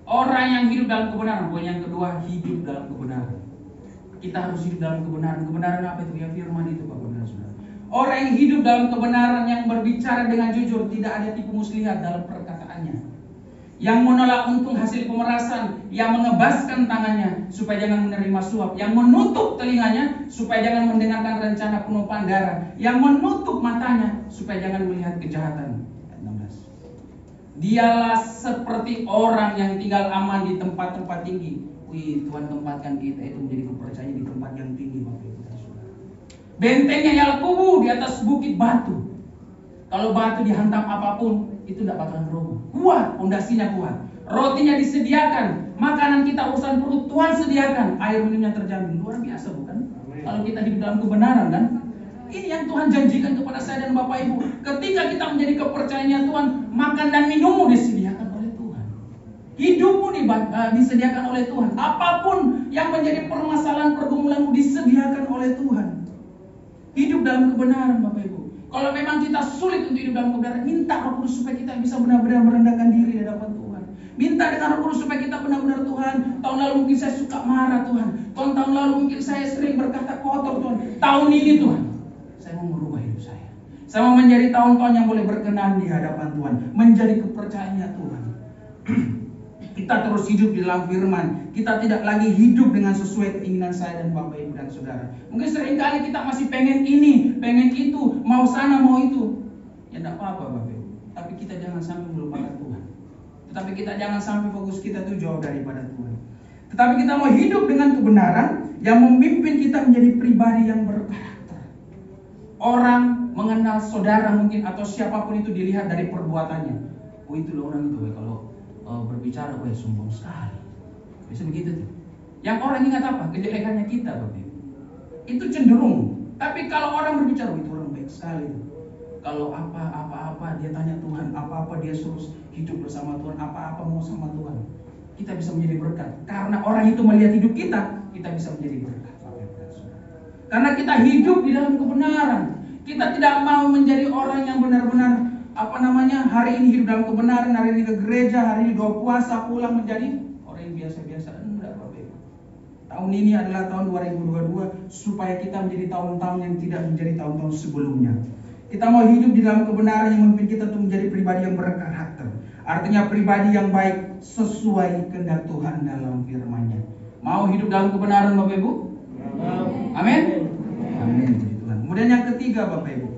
orang yang hidup dalam kebenaran. Poin yang kedua, hidup dalam kebenaran. Kita harus hidup dalam kebenaran. Kebenaran apa itu? Ya firman itu, Bapak dan Saudara. Orang yang hidup dalam kebenaran, yang berbicara dengan jujur, tidak ada tipu muslihat dalam perkataannya, yang menolak untung hasil pemerasan, yang mengebaskan tangannya supaya jangan menerima suap, yang menutup telinganya supaya jangan mendengarkan rencana penumpahan darah, yang menutup matanya supaya jangan melihat kejahatan. 16. Dialah seperti orang yang tinggal aman di tempat-tempat tinggi. Wih, Tuhan tempatkan kita itu menjadi kepercayaan di tempat yang tinggi, Bapak Ibu dan Saudara. Bentengnya ialah kubu di atas bukit batu. Kalau batu dihantam apapun, itu tidak bakalan roboh. Kuat, pondasinya kuat. Rotinya disediakan, makanan kita urusan perut Tuhan sediakan, air minumnya terjamin. Luar biasa bukan? Kalau kita hidup dalam kebenaran kan? Ini yang Tuhan janjikan kepada saya dan Bapak Ibu. Ketika kita menjadi kepercayaannya Tuhan, makan dan minummu disediakan oleh Tuhan. Hidupmu disediakan oleh Tuhan. Apapun yang menjadi permasalahan pergumulanmu disediakan oleh Tuhan. Hidup dalam kebenaran, Bapak Ibu. Kalau memang kita sulit untuk hidup dalam kebenaran, minta Roh Kudus supaya kita bisa benar-benar merendahkan diri di hadapan Tuhan. Minta dengan Roh Kudus supaya kita benar-benar, Tuhan, tahun lalu mungkin saya suka marah Tuhan. Tahun lalu mungkin saya sering berkata kotor Tuhan. Tahun ini Tuhan, saya mau merubah hidup saya. Saya mau menjadi tahun-tahun yang boleh berkenan di hadapan Tuhan, menjadi kepercayaannya Tuhan. Kita terus hidup di dalam firman. Kita tidak lagi hidup dengan sesuai keinginan saya dan Bapak Ibu dan Saudara. Mungkin seringkali kita masih pengen ini, pengen itu, mau sana, mau itu. Ya tidak apa-apa Bapak Ibu. Tapi kita jangan sampai melupakan Tuhan. Tetapi kita jangan sampai fokus kita itu jauh daripada Tuhan. Tetapi kita mau hidup dengan kebenaran yang memimpin kita menjadi pribadi yang berkarakter. Orang mengenal saudara mungkin atau siapapun itu dilihat dari perbuatannya. Oh itu loh orang itu kalau berbicara, sombong sekali. Bisa begitu tuh. Yang orang ingat apa? Kejelekannya kita, Bapak Ibu. Itu cenderung. Tapi kalau orang berbicara, itu orang baik sekali tuh. Kalau apa-apa dia tanya Tuhan, apa-apa dia suruh hidup bersama Tuhan, apa-apa mau sama Tuhan. kita bisa menjadi berkat. Karena orang itu melihat hidup kita bisa menjadi berkat. Karena kita hidup di dalam kebenaran. Kita tidak mau menjadi orang yang benar-benar hari ini hidup dalam kebenaran, hari ini ke gereja, hari ini doa puasa, pulang menjadi orang yang biasa-biasa. Enggak, Bapak Ibu. Tahun ini adalah tahun 2022 supaya kita menjadi tahun-tahun yang tidak menjadi tahun-tahun sebelumnya. Kita mau hidup di dalam kebenaran yang memimpin kita untuk menjadi pribadi yang berkarakter. Artinya pribadi yang baik sesuai kehendak Tuhan dalam firman-Nya. Mau hidup dalam kebenaran, Bapak Ibu? Amin. Amin. Tuhan. Kemudian yang ketiga, Bapak Ibu,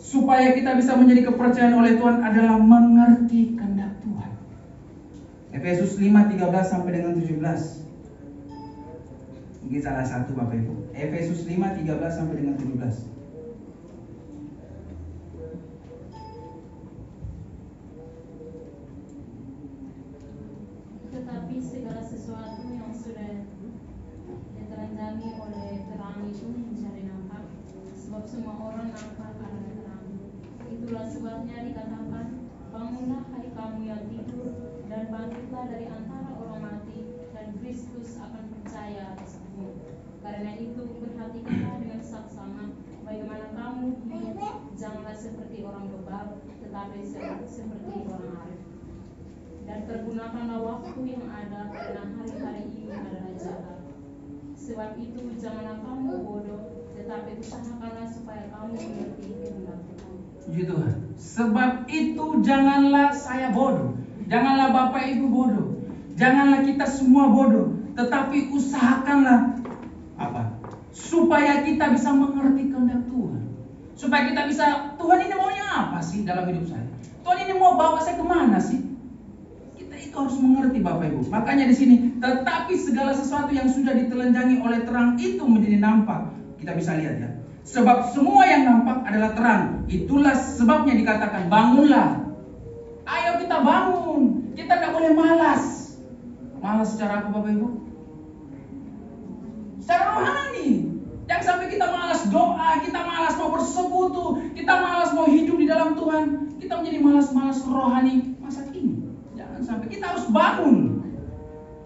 supaya kita bisa menjadi kepercayaan oleh Tuhan adalah mengerti kehendak Tuhan. Efesus 5:13 sampai dengan 17. Mungkin salah satu, Bapak Ibu. Efesus 5:13 sampai dengan 17. Tetapi segala sesuatu yang sudah diteranjangi oleh terang itu mencari nampak, sebab semua orang nampak karena terang. Itulah sebabnya dikatakan, bangunlah hai kamu yang tidur, dan bangkitlah dari antara orang mati, dan Kristus akan percaya atasmu. Karena itu perhatikanlah dengan saksama bagaimana kamu hidup, janganlah seperti orang bebal, tetapi seperti orang arif. Dan pergunakanlah waktu yang ada, karena hari-hari ini adalah jahat. Sebab itu janganlah kamu bodoh, tetapi usahakanlah supaya kamu mengerti kehendak Tuhan. Puji Tuhan. Sebab itu janganlah saya bodoh, janganlah Bapak Ibu bodoh, janganlah kita semua bodoh, tetapi usahakanlah supaya kita bisa mengerti kehendak Tuhan. Supaya kita bisa, Tuhan ini maunya apa sih dalam hidup saya? Tuhan ini mau bawa saya kemana sih? Itu harus mengerti, Bapak Ibu. Makanya di sini, tetapi segala sesuatu yang sudah ditelanjangi oleh terang itu menjadi nampak. Kita bisa lihat ya. Sebab semua yang nampak adalah terang. Itulah sebabnya dikatakan bangunlah. Ayo kita bangun. Kita tidak boleh malas. Malas secara apa, Bapak Ibu? Secara rohani. Jangan sampai kita malas doa, kita malas mau bersekutu, kita malas mau hidup di dalam Tuhan. Kita menjadi malas-malas rohani masa kini. Sampai kita harus bangun.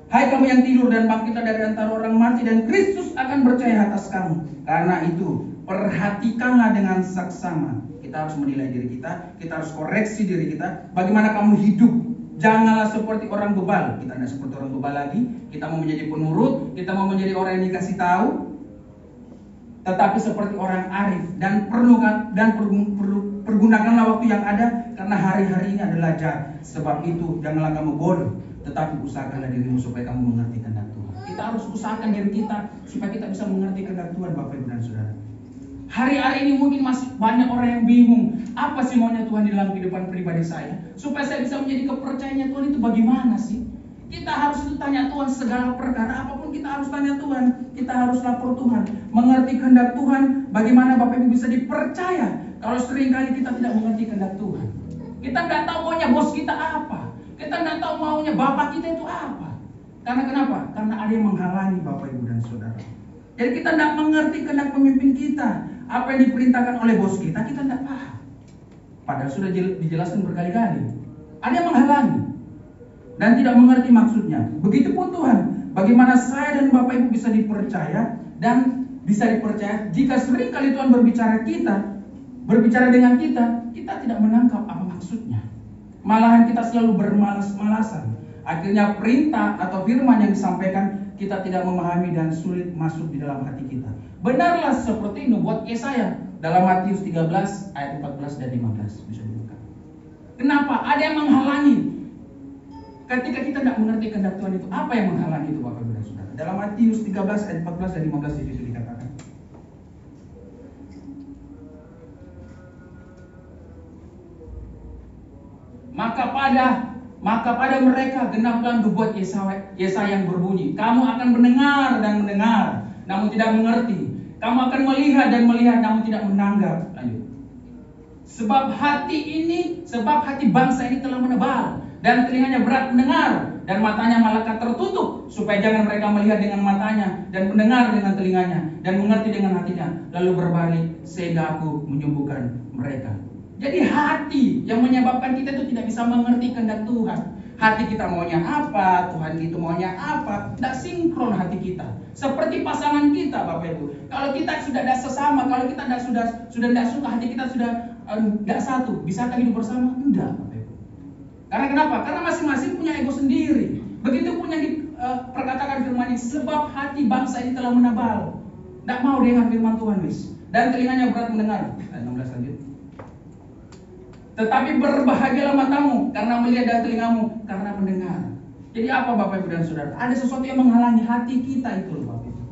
Hai kamu yang tidur dan bangkitlah dari antara orang mati, dan Kristus akan percaya atas kamu. Karena itu perhatikanlah dengan saksama. Kita harus menilai diri kita harus koreksi diri kita. Bagaimana kamu hidup? Janganlah seperti orang bebal. Kita tidak seperti orang bebal lagi. Kita mau menjadi penurut, kita mau menjadi orang yang dikasih tahu, tetapi seperti orang arif. Dan pergunakanlah waktu yang ada, karena hari-hari ini adalah jahat. Sebab itu janganlah kamu bodoh, tetapi usahakanlah dirimu supaya kamu mengerti kehendak Tuhan. Kita harus usahakan diri kita supaya kita bisa mengerti kehendak Tuhan, Bapak Ibu dan Saudara. Hari-hari ini mungkin masih banyak orang yang bingung, apa sih maunya Tuhan di dalam kehidupan pribadi saya? Supaya saya bisa menjadi kepercayaannya Tuhan itu bagaimana sih? Kita harus tanya Tuhan segala perkara, apapun kita harus tanya Tuhan. Kita harus lapor Tuhan, mengerti kehendak Tuhan. Bagaimana Bapak Ibu bisa dipercaya kalau seringkali kita tidak mengerti kehendak Tuhan? Kita nggak tahu maunya bos kita apa. Kita nggak tahu maunya bapak kita itu apa. Karena kenapa? Karena ada yang menghalangi, Bapak Ibu dan Saudara. Jadi kita tidak mengerti kehendak pemimpin kita. Apa yang diperintahkan oleh bos kita tidak paham. Padahal sudah dijelaskan berkali-kali. Ada yang menghalangi dan tidak mengerti maksudnya. Begitupun Tuhan. Bagaimana saya dan Bapak Ibu bisa dipercaya dan bisa dipercaya jika seringkali Tuhan berbicara dengan kita tidak menangkap apa maksudnya. Malahan kita selalu bermalas-malasan. Akhirnya perintah atau firman yang disampaikan kita tidak memahami dan sulit masuk di dalam hati kita. Benarlah seperti nubuat Yesaya dalam Matius 13 ayat 14 dan 15. Bisa dibuka. Kenapa? Ada yang menghalangi. Ketika kita tidak mengerti kehendak Tuhan itu, apa yang menghalangi itu, Bapak Ibu dan Saudara? Dalam Matius 13 ayat 14 dan 15 itu dikatakan. Maka pada mereka genaplah nubuat Yesaya yang berbunyi, kamu akan mendengar dan mendengar, namun tidak mengerti. Kamu akan melihat dan melihat, namun tidak menanggap. Lanjut. Sebab hati bangsa ini telah menebal, dan telinganya berat mendengar, dan matanya malaikat tertutup, supaya jangan mereka melihat dengan matanya, dan mendengar dengan telinganya, dan mengerti dengan hatinya, lalu berbalik, sehingga aku menyembuhkan mereka. Jadi hati yang menyebabkan kita itu tidak bisa mengerti kehendak Tuhan. Hati kita maunya apa, Tuhan itu maunya apa, tidak sinkron hati kita. Seperti pasangan kita, Bapak Ibu. Kalau kita sudah tidak sesama, kalau kita sudah tidak suka, hati kita sudah tidak satu, bisakah hidup bersama? Tidak, Bapak Ibu. Karena kenapa? Karena masing-masing punya ego sendiri. Begitu punya perkatakan firman ini, sebab hati bangsa ini telah menebal, tidak mau dengar firman Tuhan, wis. Dan telinganya berat mendengar. Ayat 16 lanjut. Tetapi berbahagialah matamu karena melihat, dan telingamu karena mendengar. Jadi apa Bapak Ibu dan Saudara? Ada sesuatu yang menghalangi hati kita itu loh Bapak Ibu.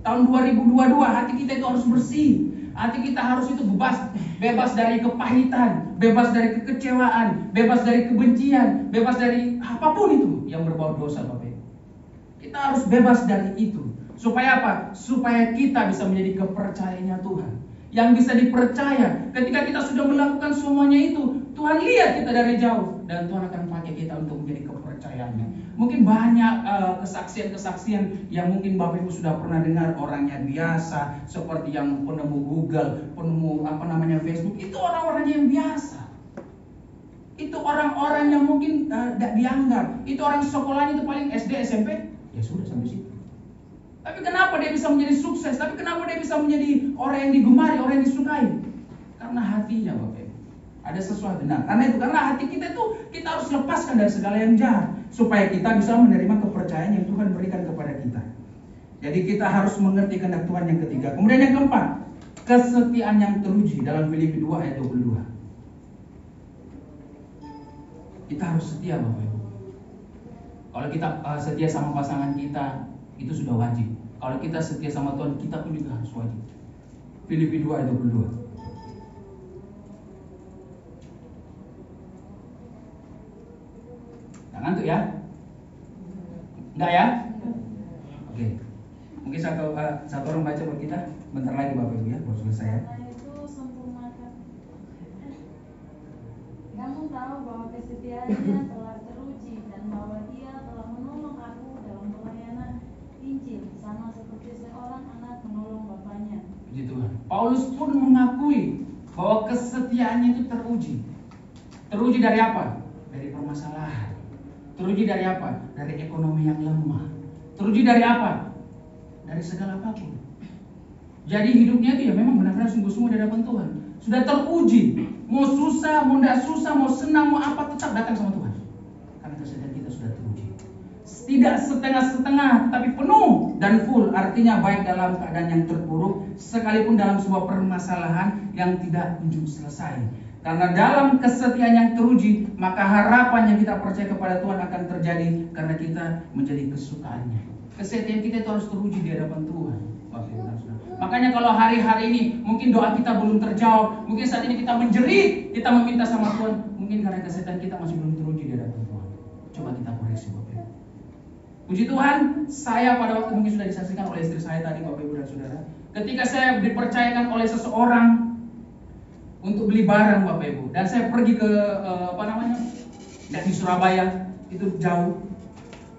Tahun 2022 hati kita itu harus bersih. Hati kita harus itu bebas dari kepahitan, bebas dari kekecewaan, bebas dari kebencian, bebas dari apapun itu yang berbau dosa Bapak Ibu. Kita harus bebas dari itu. Supaya apa? Supaya kita bisa menjadi kepercayaannya Tuhan. Yang bisa dipercaya. Ketika kita sudah melakukan semuanya itu, Tuhan lihat kita dari jauh. Dan Tuhan akan pakai kita untuk menjadi kepercayaannya. Mungkin banyak kesaksian-kesaksian yang mungkin Bapak Ibu sudah pernah dengar. Orangnya biasa, seperti yang penemu Google, penemu Facebook. Itu orang-orangnya yang biasa. Itu orang-orang yang mungkin tidak dianggap. Itu orang sekolahnya itu paling SD, SMP. Ya sudah sampai situ. Tapi kenapa dia bisa menjadi sukses? Tapi kenapa dia bisa menjadi orang yang digemari, orang yang disukai? Karena hatinya Bapak Ibu. Ada sesuatu. Nah, karena hati kita itu kita harus lepaskan dari segala yang jahat supaya kita bisa menerima kepercayaan yang Tuhan berikan kepada kita. Jadi kita harus mengerti kehendak Tuhan yang ketiga. Kemudian yang keempat, kesetiaan yang teruji dalam Filipi 2 ayat 22. Kita harus setia Bapak Ibu. Kalau kita setia sama pasangan kita, itu sudah wajib. Kalau kita setia sama Tuhan, kita pun juga harus wajib. Filipi 2 ayat 22. Jangan ngantuk ya? Enggak ya? Oke. Mungkin satu orang baca buat kita. Bentar lagi Bapak Ibu ya, baru selesai ya. Itu sempurnakan. Kamu tahu bahwa kesetiaannya telah teruji dan bahwa dia telah menolong aku dalam pelayanan Injil sama seperti seorang anak menolong bapaknya. Puji Tuhan. Paulus pun mengakui bahwa kesetiaannya itu teruji. Teruji dari apa? Dari permasalahan. Teruji dari apa? Dari ekonomi yang lemah. Teruji dari apa? Dari segala apapun. Jadi hidupnya itu ya memang benar-benar sungguh-sungguh di hadapan Tuhan. Sudah teruji. Mau susah, mau tidak susah, mau senang, mau apa, tetap datang sama Tuhan. Karena kesetiaan kita sudah teruji. Tidak setengah-setengah, tapi penuh dan full. Artinya baik dalam keadaan yang terpuruk, sekalipun dalam sebuah permasalahan yang tidak kunjung selesai. Karena dalam kesetiaan yang teruji, maka harapan yang kita percaya kepada Tuhan akan terjadi karena kita menjadi kesukaannya. Kesetiaan kita itu harus teruji di hadapan Tuhan. Makanya kalau hari-hari ini mungkin doa kita belum terjawab, mungkin saat ini kita menjerit, kita meminta sama Tuhan, mungkin karena kesetiaan kita masih belum teruji di hadapan Tuhan. Coba kita koreksi Bapak Ibu. Puji Tuhan, saya pada waktu mungkin sudah disaksikan oleh istri saya tadi Bapak Ibu dan Saudara. Ketika saya dipercayakan oleh seseorang untuk beli barang Bapak Ibu, dan saya pergi ke di Surabaya, itu jauh.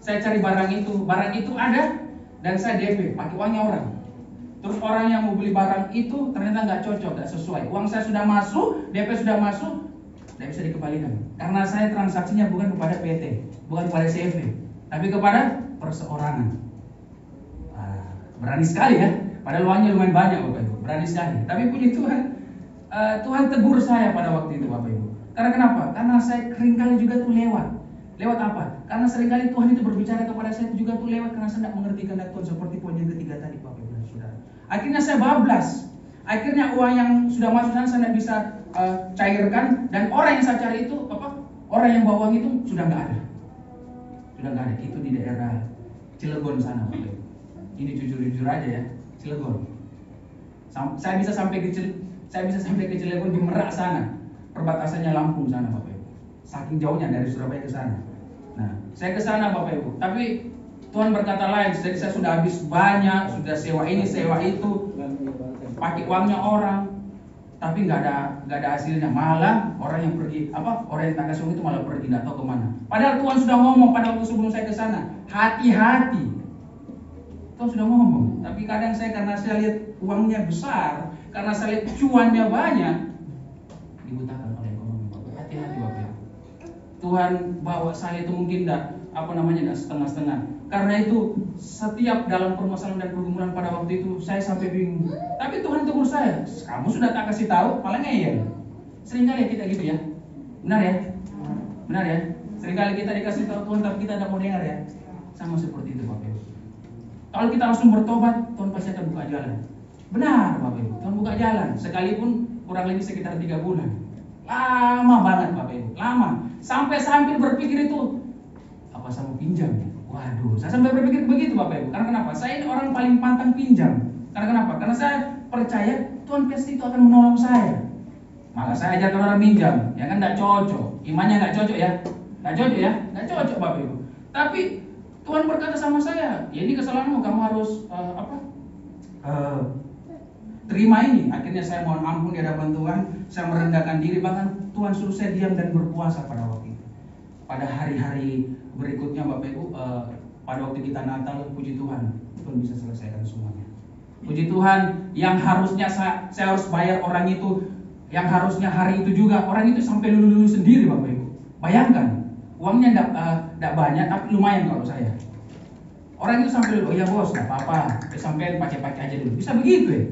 Saya cari barang itu ada, dan saya DP, pakai uangnya orang. Terus orang yang mau beli barang itu ternyata nggak cocok, nggak sesuai. Uang saya sudah masuk, DP sudah masuk, tidak bisa dikembalikan. Karena saya transaksinya bukan kepada PT, bukan kepada CV, tapi kepada perseorangan. Berani sekali ya, padahal uangnya lumayan banyak Bapak Ibu, berani sekali. Tapi puji Tuhan, Tuhan tegur saya pada waktu itu Bapak Ibu. Karena kenapa? Karena saya seringkali juga tuh lewat. Lewat apa? Karena seringkali Tuhan itu berbicara kepada saya juga tuh lewat karena saya tidak mengerti kehendak Tuhan seperti poin yang ketiga tadi Bapak Ibu dan Saudara. Akhirnya saya bablas. Akhirnya uang yang sudah masuk sana saya tidak bisa cairkan, dan orang yang saya cari itu orang yang bawa uang itu sudah nggak ada. Sudah nggak ada. Itu di daerah Cilegon sana Bapak Ibu. Ini jujur-jujur aja ya, Cilegon. Saya bisa sampai ke Cilegon di Merak sana. Perbatasannya Lampung sana Bapak Ibu. Saking jauhnya dari Surabaya ke sana. Nah, saya ke sana Bapak Ibu. Tapi Tuhan berkata lain. Jadi saya sudah habis banyak, sudah sewa ini, sewa itu, pakai uangnya orang, tapi nggak ada hasilnya. Malah orang yang pergi, orang yang tak kasih uang itu malah pergi, nggak tahu kemana. Padahal Tuhan sudah ngomong pada waktu sebelum saya ke sana, hati-hati. Tuhan sudah ngomong. Tapi kadang karena saya lihat uangnya besar, karena saya lihat cuannya banyak, dibutakan oleh ekonomi Bapak. Hati-hati Bapak. Tuhan bawa saya itu mungkin enggak setengah-setengah. Karena itu setiap dalam permasalahan dan pergumulan pada waktu itu saya sampai bingung. Tapi Tuhan tegur saya, kamu sudah tak kasih tahu, malah ngeyel. Seringkali kita gitu ya. Benar ya? Benar ya? Seringkali kita dikasih tahu Tuhan tapi kita tidak mau dengar ya. Sama seperti itu Bapak Ibu. Kalau kita langsung bertobat, Tuhan pasti akan buka jalan. Benar Bapak Ibu, Tuhan buka jalan. Sekalipun kurang lebih sekitar 3 bulan. Lama banget Bapak Ibu, lama. Sampai saya hampir berpikir itu, apa saya mau pinjam? Waduh, saya sampai berpikir begitu Bapak Ibu. Karena kenapa? Saya ini orang paling pantang pinjam. Karena kenapa? Karena saya percaya Tuhan pasti itu akan menolong saya. Maka saya ajarkan orang pinjam, ya kan tidak cocok. Imannya nggak cocok ya, nggak cocok ya, nggak cocok Bapak Ibu. Tapi Tuhan berkata sama saya, ya ini kesalahanmu, kamu harus terima ini. Akhirnya saya mohon ampun di hadapan Tuhan, saya merendahkan diri, bahkan Tuhan suruh saya diam dan berpuasa pada waktu itu. Pada hari-hari berikutnya Bapak Ibu, pada waktu kita Natal, puji Tuhan, Tuhan bisa selesaikan semuanya. Puji Tuhan, yang harusnya saya harus bayar orang itu, yang harusnya hari itu juga, orang itu sampai lulu-lulu sendiri Bapak Ibu. Bayangkan, uangnya enggak banyak, tapi lumayan kalau saya. Orang itu sampai lulu, oh ya bos, gak apa-apa, sampai pakai-pakai aja dulu. Bisa begitu ya?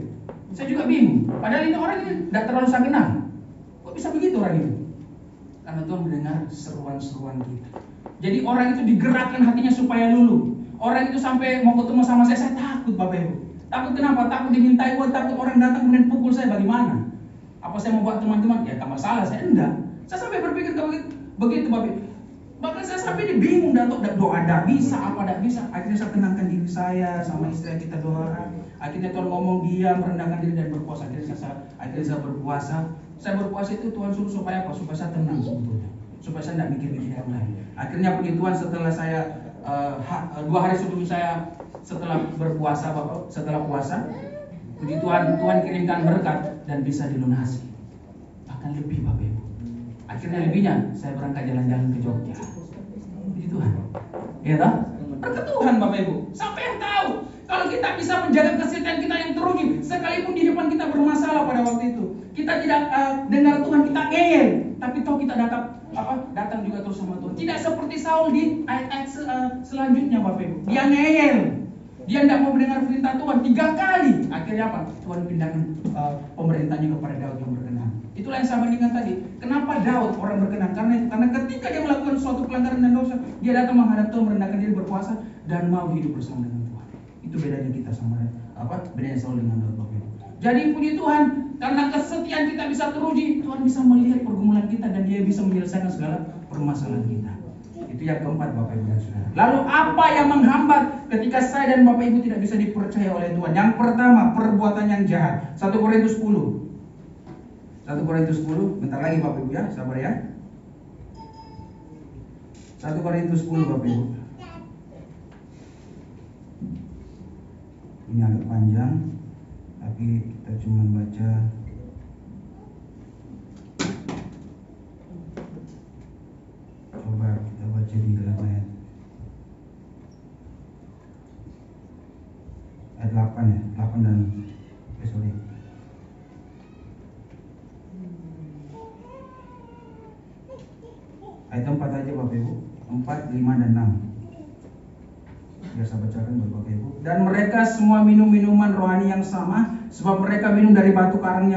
Saya juga bingung. Padahal ini orang ini enggak terlalu saya kenal. Kok bisa begitu orang itu? Karena Tuhan mendengar seruan-seruan kita. Jadi orang itu digerakkan hatinya supaya lulu. Orang itu sampai mau ketemu sama saya takut Bapak Ibu. Takut kenapa? Takut dimintai uang, takut orang datang kemudian pukul saya, bagaimana? Apa saya mau buat teman-teman? Ya tak masalah, saya enggak. Saya sampai berpikir begitu Bapak Ibu. Bahkan saya sampai bingung, doa enggak bisa, apa enggak bisa. Akhirnya saya tenangkan diri saya, sama istri kita doa. Akhirnya Tuhan ngomong diam, merendahkan diri dan berpuasa. Akhirnya saya berpuasa. Saya berpuasa itu Tuhan suruh supaya apa? Supaya saya tenang sebetulnya. Supaya saya tidak mikir-mikir yang lain. Akhirnya puji Tuhan setelah saya 2 hari sebelum saya setelah berpuasa Bapak, setelah puasa, puji Tuhan, Tuhan kirimkan berkat dan bisa dilunasi. Bahkan lebih Bapak Ibu. Akhirnya lebihnya saya berangkat jalan-jalan ke Jogja. Puji Tuhan. Ya toh? Berkat Tuhan Bapak Ibu. Sampai yang tahu kalau kita bisa menjaga kesetiaan kita yang teruji, sekalipun di depan kita bermasalah pada waktu itu, kita tidak dengar Tuhan, kita ngeyel, tapi toh kita datang juga terus sama Tuhan. Tidak seperti Saul di ayat-ayat selanjutnya Bapak Ibu. Dia ngeyel. Dia tidak mau mendengar perintah Tuhan 3 kali. Akhirnya apa? Tuhan pindahkan pemerintahnya kepada Daud yang berkenan. Itulah yang saya bandingkan tadi. Kenapa Daud orang berkenan? Karena ketika dia melakukan suatu pelanggaran dan dosa, dia datang menghadap Tuhan, merendahkan diri, berpuasa dan mau hidup bersama dengan Tuhan. Itu bedanya kita sama bedanya Saul dengan Daud Bapak Ibu. Jadi puji Tuhan, karena kesetiaan kita bisa teruji, Tuhan bisa melihat pergumulan kita dan Dia bisa menyelesaikan segala permasalahan kita. Itu yang keempat Bapak Ibu dan Saudara. Lalu apa yang menghambat ketika saya dan Bapak Ibu tidak bisa dipercaya oleh Tuhan? Yang pertama, perbuatan yang jahat. 1 Korintus 10. 1 Korintus 10, bentar lagi Bapak Ibu ya, sabar ya. 1 Korintus 10 Bapak Ibu. Ini agak panjang, tapi kita cuma baca kita baca di dalam ayat 8 ya, 8 dan ayat 4 aja Bapak Ibu, 4, 5 dan 6. Biar saya bacakan buat Bapak Ibu. Dan mereka semua minum minuman rohani yang sama, sebab mereka minum dari batu karang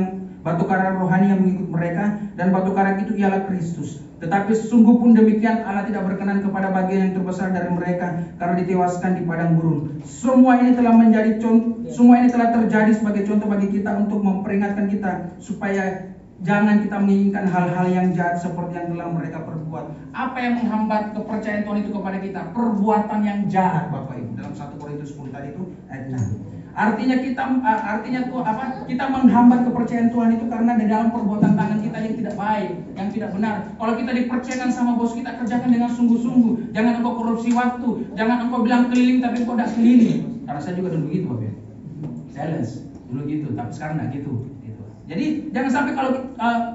rohani yang mengikut mereka, dan batu karang itu ialah Kristus. Tetapi sungguh pun demikian Allah tidak berkenan kepada bagian yang terbesar dari mereka, karena ditewaskan di padang gurun. Semua ini telah terjadi sebagai contoh bagi kita untuk memperingatkan kita supaya jangan kita menginginkan hal-hal yang jahat seperti yang telah mereka perbuat. Apa yang menghambat kepercayaan Tuhan itu kepada kita? Perbuatan yang jahat Bapak Ibu. Dalam 1 Korintus 10 tadi itu ayat 6. Artinya kita menghambat kepercayaan Tuhan itu karena di dalam perbuatan tangan kita yang tidak baik, yang tidak benar. Kalau kita dipercayakan sama bos kita, kerjakan dengan sungguh-sungguh. Jangan engkau korupsi waktu, jangan engkau bilang keliling tapi engkau tidak keliling. Karena saya juga dulu begitu Bapak Ibu. Sales dulu gitu, tapi sekarang tidak gitu. Jadi jangan sampai kalau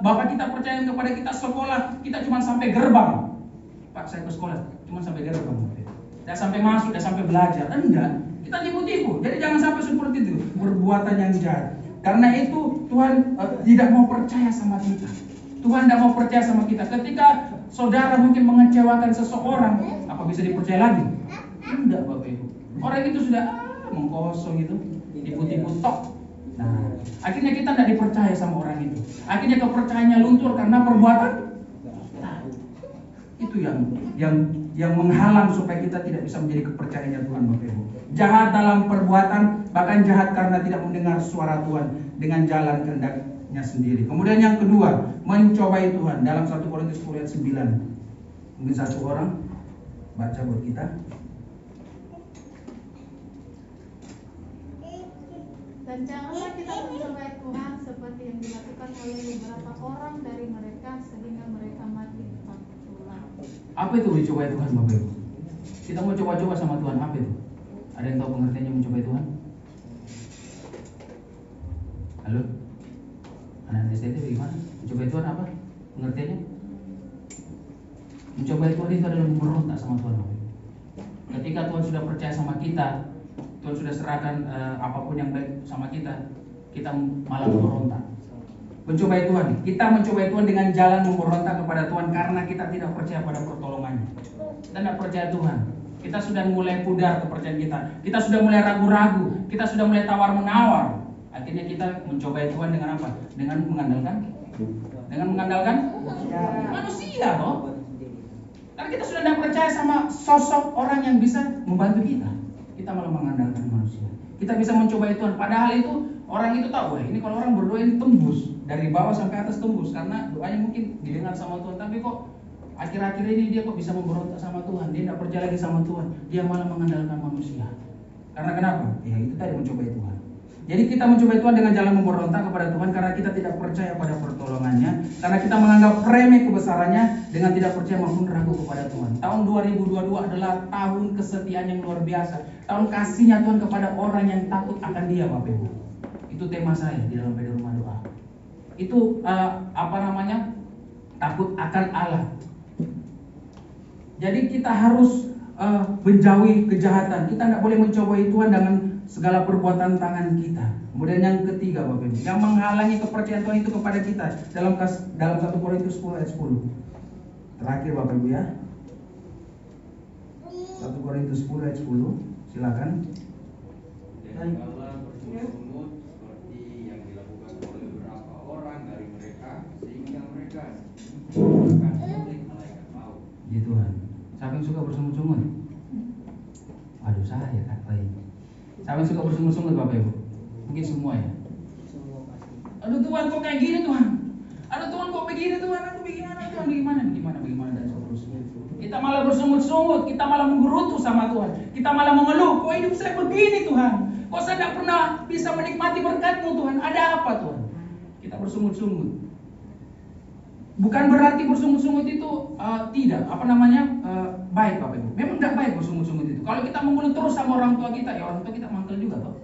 Bapak kita percaya kepada kita sekolah, kita cuma sampai gerbang. Pak saya ke sekolah, cuma sampai gerbang. Tidak sampai masuk, tidak sampai belajar. Enggak, kita tipu-tipu. Jadi jangan sampai seperti itu, perbuatan yang jahat. Karena itu Tuhan tidak mau percaya sama kita. Tuhan tidak mau percaya sama kita. Ketika saudara mungkin mengecewakan seseorang, apa bisa dipercaya lagi? Tidak, Bapak Ibu. Orang itu sudah mengkosong itu, tipu-tipu tok. Nah, akhirnya kita tidak dipercaya sama orang itu. Akhirnya kepercayaannya luntur karena perbuatan. Nah, itu yang menghalang supaya kita tidak bisa menjadi kepercayaannya Tuhan, Bapak Ibu. Jahat dalam perbuatan, bahkan jahat karena tidak mendengar suara Tuhan dengan jalan kehendaknya sendiri. Kemudian yang kedua, mencobai Tuhan dalam 1 Korintus 10 ayat 9. Mungkin satu orang baca buat kita. Dan janganlah kita mencobai Tuhan seperti yang dilakukan oleh beberapa orang dari mereka sehingga mereka mati tertular. Apa itu mencobai Tuhan, Bapak Ibu? Kita mau coba-coba sama Tuhan, apa itu? Ada yang tahu pengertiannya mencobai Tuhan? Halo? Anak STT bagaimana? Mencobai Tuhan apa? Pengertiannya? Mencobai Tuhan itu adalah memberontak sama Tuhan, Bapak Ibu. Ketika Tuhan sudah percaya sama kita, Tuhan sudah serahkan apapun yang baik sama kita, kita malah memberontak. Mencobai Tuhan, kita mencobai Tuhan dengan jalan memberontak kepada Tuhan karena kita tidak percaya pada pertolongannya. Kita tidak percaya Tuhan. Kita sudah mulai pudar kepercayaan kita. Kita sudah mulai ragu-ragu. Kita sudah mulai tawar-menawar. Akhirnya kita mencobai Tuhan dengan apa? Dengan mengandalkan manusia, toh. Karena kita sudah tidak percaya sama sosok orang yang bisa membantu kita. Kita malah mengandalkan manusia. Kita bisa mencobai Tuhan. Padahal itu orang itu tahu, ini kalau orang berdoa ini tembus dari bawah sampai atas tembus karena doanya mungkin didengar sama Tuhan. Tapi kok akhir-akhir ini dia kok bisa memberontak sama Tuhan? Dia tidak percaya lagi sama Tuhan. Dia malah mengandalkan manusia. Karena kenapa? Ya itu tadi mencobai Tuhan. Jadi kita mencobai Tuhan dengan jalan memberontak kepada Tuhan karena kita tidak percaya pada pertolongannya, karena kita menganggap remeh kebesarannya dengan tidak percaya maupun ragu kepada Tuhan. Tahun 2022 adalah tahun kesetiaan yang luar biasa. Tahun kasihnya Tuhan kepada orang yang takut akan Dia, Bapak Ibu. Itu tema saya di dalam Beda Rumah Doa. Itu takut akan Allah. Jadi kita harus menjauhi kejahatan. Kita tidak boleh mencobai Tuhan dengan segala perbuatan tangan kita. Kemudian yang ketiga, Bapak Ibu, yang menghalangi kepercayaan Tuhan itu kepada kita dalam 1 Korintus 10 ayat 10. Terakhir, Bapak Ibu ya. 1 Korintus 10 ayat 10. Silakan. Janganlah bersungut-sungut seperti yang dilakukan oleh beberapa orang dari mereka sehingga mereka akan oleh malaikat maut. Ya Tuhan. Siapa yang suka bersungut-sungut? Waduh, saya Kak Ray. Siapa yang suka bersungut-sungut, Bapak Ibu? Mungkin semua ya. Aduh Tuhan kok kayak gini Tuhan. Aduh Tuhan kok begini Tuhan. Aduh bagaimana dan seterusnya. Kita malah bersungut-sungut, kita malah menggerutu sama Tuhan. Kita malah mengeluh, kok hidup saya begini Tuhan. Kok saya tidak pernah bisa menikmati berkat-Mu Tuhan. Ada apa Tuhan? Kita bersungut-sungut. Bukan berarti bersungut-sungut itu baik, Bapak Ibu. Memang tidak baik bersungut-sungut itu. Kalau kita mengeluh terus sama orang tua kita, ya orang tua kita mangkel juga toh.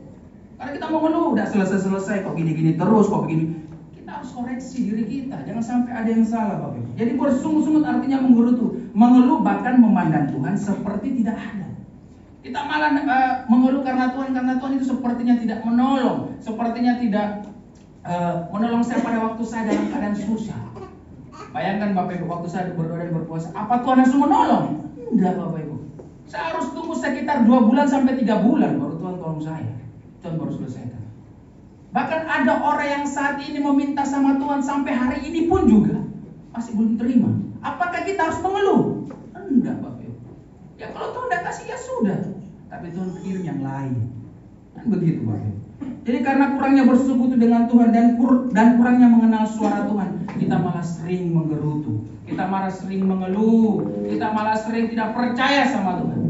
Karena kita mengeluh, udah selesai kok gini-gini terus, kok begini. Kita harus koreksi diri kita, jangan sampai ada yang salah, Bapak Ibu. Jadi bersungut-sungut artinya menggerutu, mengeluh bahkan memandang Tuhan seperti tidak ada. Kita malah mengeluh karena Tuhan itu sepertinya tidak menolong, sepertinya tidak menolong saya pada waktu saya dalam keadaan susah. Bayangkan Bapak Ibu, waktu saya berdoa dan berpuasa, apa Tuhan langsung menolong? Enggak, Bapak Ibu. Saya harus tunggu sekitar 2 bulan sampai 3 bulan baru Tuhan tolong saya. Tuhan baru selesaikan. Bahkan ada orang yang saat ini meminta sama Tuhan sampai hari ini pun juga masih belum terima. Apakah kita harus mengeluh? Enggak, Bapak Ibu. Ya kalau Tuhan tidak kasih ya sudah. Tapi Tuhan kirim yang lain. Kan begitu, Bapak Ibu. Jadi karena kurangnya bersekutu dengan Tuhan dan kurangnya mengenal suara Tuhan, kita malah sering menggerutu, kita malah sering mengeluh, kita malah sering tidak percaya sama Tuhan.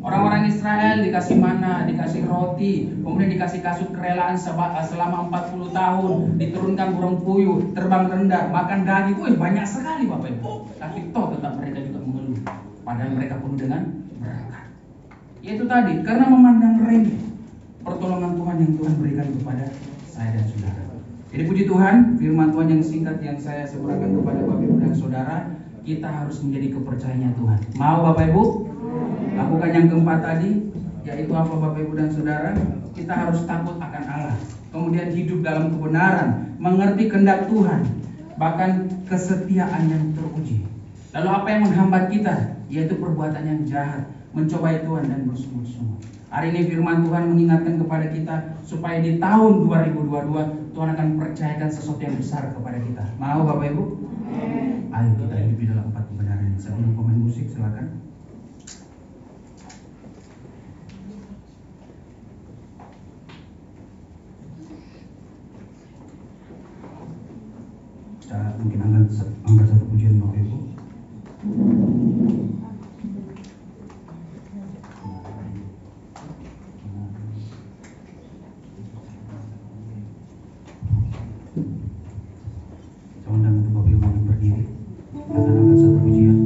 Orang-orang Israel dikasih mana, dikasih roti, kemudian dikasih kasut kerelaan selama 40 tahun, diturunkan burung puyuh, terbang rendah, makan daging, banyak sekali Bapak Ibu. Tapi toh tetap mereka juga mengeluh, padahal mereka penuh dengan berkat. Yaitu tadi, karena memandang remeh pertolongan Tuhan yang Tuhan berikan kepada saya dan saudara. Jadi puji Tuhan, firman Tuhan yang singkat yang saya sebutkan kepada Bapak Ibu dan saudara, kita harus menjadi kepercayaannya Tuhan. Mau Bapak Ibu? Lakukan yang keempat tadi, yaitu apa Bapak Ibu dan saudara? Kita harus takut akan Allah, kemudian hidup dalam kebenaran, mengerti kehendak Tuhan, bahkan kesetiaan yang teruji. Lalu apa yang menghambat kita? Yaitu perbuatan yang jahat, mencobai Tuhan dan bersungguh-sungguh. Hari ini firman Tuhan mengingatkan kepada kita supaya di tahun 2022 Tuhan akan percayakan sesuatu yang besar kepada kita. Mau Bapak Ibu? Ayo kita hidup di dalam 4 kebenaran ini. Sebelum pemain musik silakan. Kita mungkin angkat satu pujian Bapak Ibu. Kita undang untuk Bapak Ibu yang berdiri. Kita akan angkat satu pujian.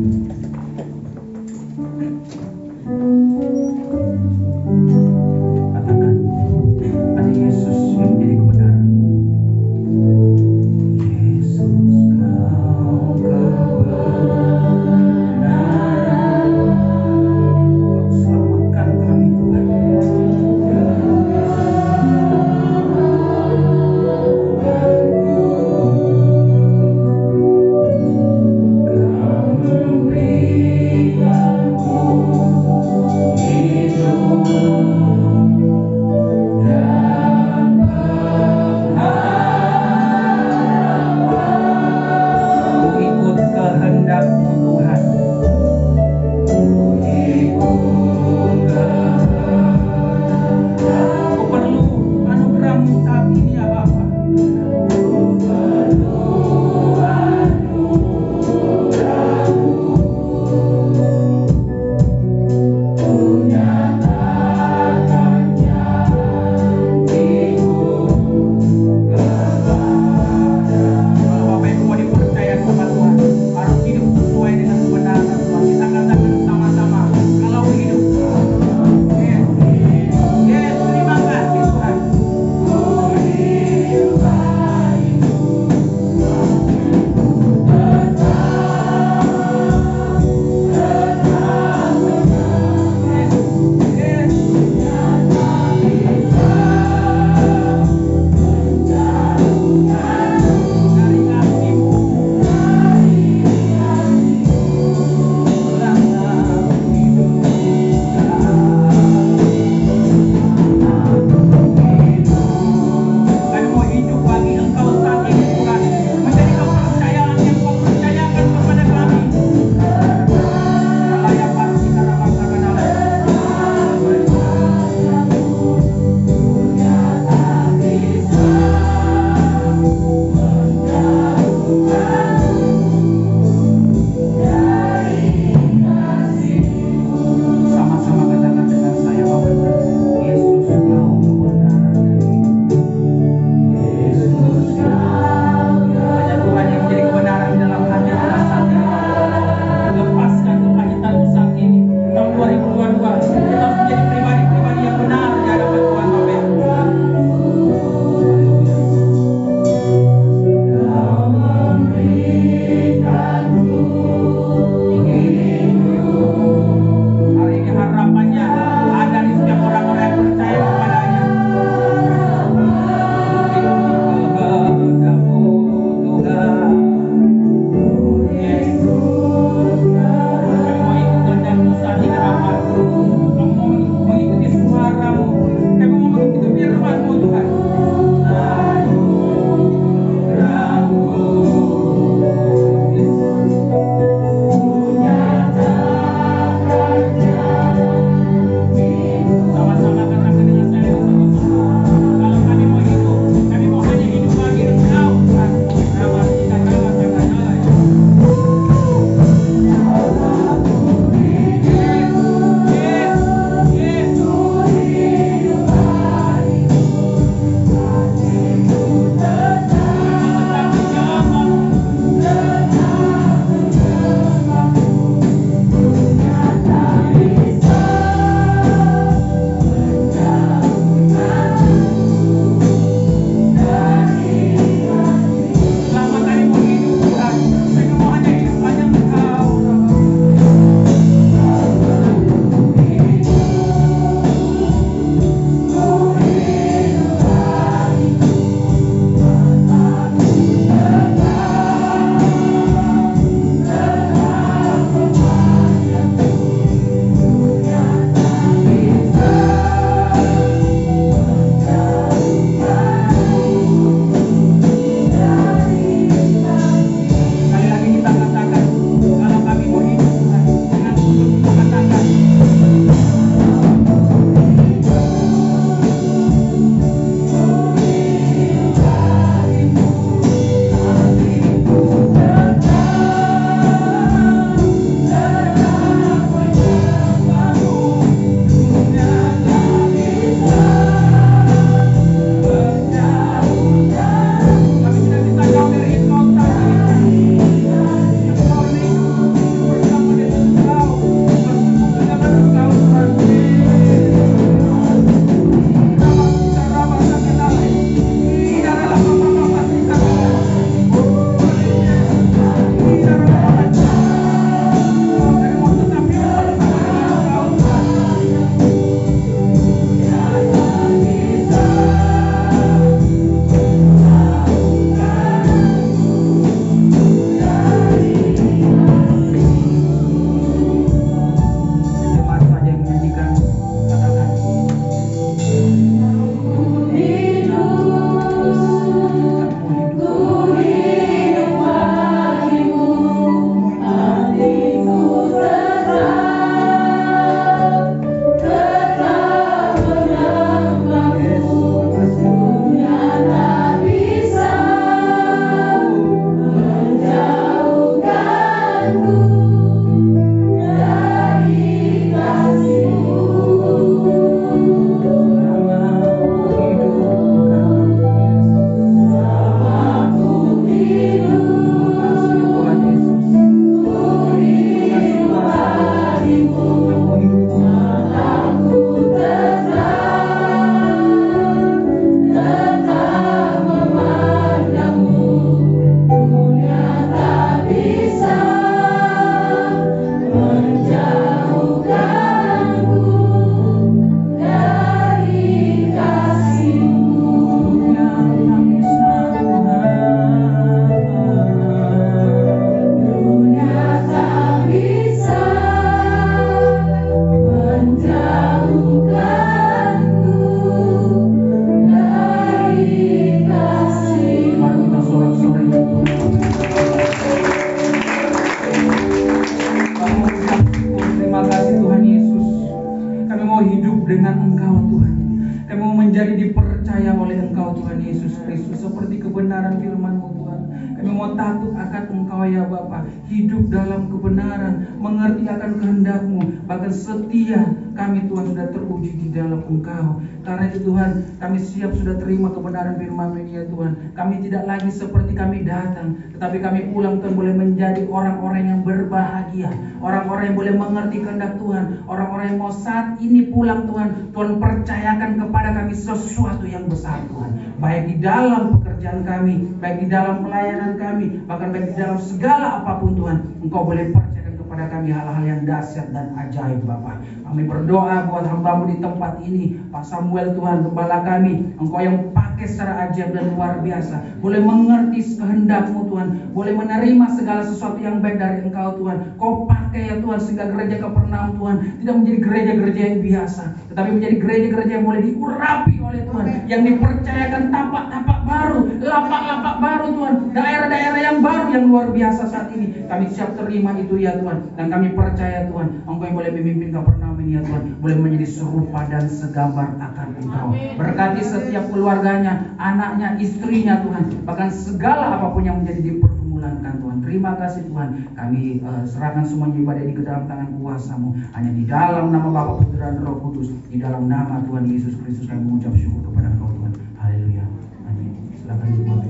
kebenaran firman-Mu Tuhan. Kami mau takut akan Engkau ya Bapa, hidup dalam kebenaran, mengerti akan kehendak-Mu, bahkan setia kami Tuhan sudah teruji di dalam Engkau. Karena itu Tuhan, kami siap sudah terima kebenaran firman-Mu ini ya Tuhan. Kami tidak lagi seperti kami datang, tetapi kami pulang Tuhan boleh menjadi orang-orang yang berbahagia, orang-orang yang boleh mengerti kehendak Tuhan, orang-orang yang mau saat ini pulang Tuhan, Tuhan percayakan kepada kami sesuatu yang besar Tuhan, baik di dalam pekerjaan kami, baik di dalam pelayanan kami, bahkan baik di dalam segala apapun Tuhan, Engkau boleh percayakan kepada kami hal-hal yang dahsyat dan ajaib Bapa. Kami berdoa buat hamba-Mu di tempat ini, Pak Samuel Tuhan, gembala kami, Engkau yang pakai secara ajaib dan luar biasa, boleh mengerti kehendak-Mu Tuhan, boleh menerima segala sesuatu yang baik dari Engkau Tuhan. Kau pakai ya Tuhan, sehingga gereja Kapernaum Tuhan tidak menjadi gereja-gereja yang biasa, tetapi menjadi gereja-gereja yang boleh diurapi oleh Tuhan, yang dipercayakan tapak-tapak baru, lapak-lapak baru Tuhan, daerah-daerah yang baru yang luar biasa saat ini. Kami siap terima itu ya Tuhan, dan kami percaya Tuhan, Engkau yang boleh memimpin Kapernaum ini ya Tuhan, boleh menjadi serupa dan segambar akan Engkau. Berkati setiap keluarganya, anaknya, istrinya Tuhan, bahkan segala apapun yang menjadi dipergumulkan Tuhan. Terima kasih Tuhan, kami serahkan semuanya ibadah ini ke dalam tangan kuasa-Mu, hanya di dalam nama Bapa, Putra dan Roh Kudus, di dalam nama Tuhan Yesus Kristus kami mengucap syukur kepada Engkau Tuhan. Haleluya. Amin. Silakan dibuat.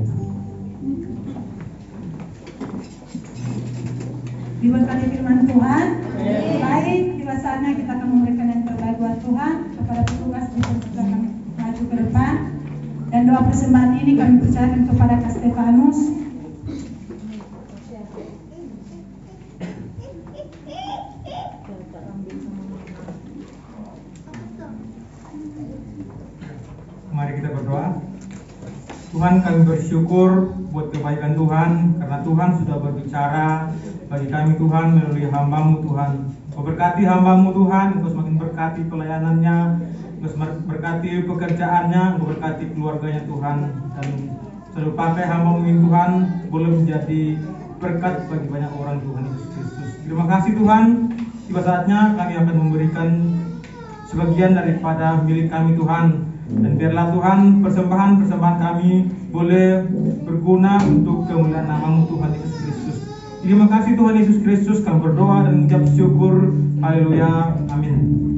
Diberkati firman Tuhan. Baik, tiba saatnya kita akan memberikan yang terbaik buat Tuhan. Kepada petugas dipersilakan maju ke depan. Dan doa persembahan ini kami percayakan kepada Kak Stefanus. Mari kita berdoa. Tuhan, kami bersyukur buat kebaikan Tuhan, karena Tuhan sudah berbicara bagi kami Tuhan melalui hamba-Mu Tuhan. Kau berkati hamba-Mu Tuhan, Kau semakin berkati pelayanannya, Kau semakin berkati pekerjaannya, Kau berkati keluarganya Tuhan, dan selalu pakai hamba-Mu ini Tuhan boleh menjadi berkat bagi banyak orang Tuhan Yesus Kristus. Terima kasih Tuhan, tiba saatnya kami akan memberikan sebagian daripada milik kami Tuhan. Dan biarlah Tuhan persembahan kami boleh berguna untuk kemuliaan nama-Mu Tuhan Yesus Kristus. Terima kasih Tuhan Yesus Kristus, kami berdoa dan mengucap syukur. Haleluya. Amin.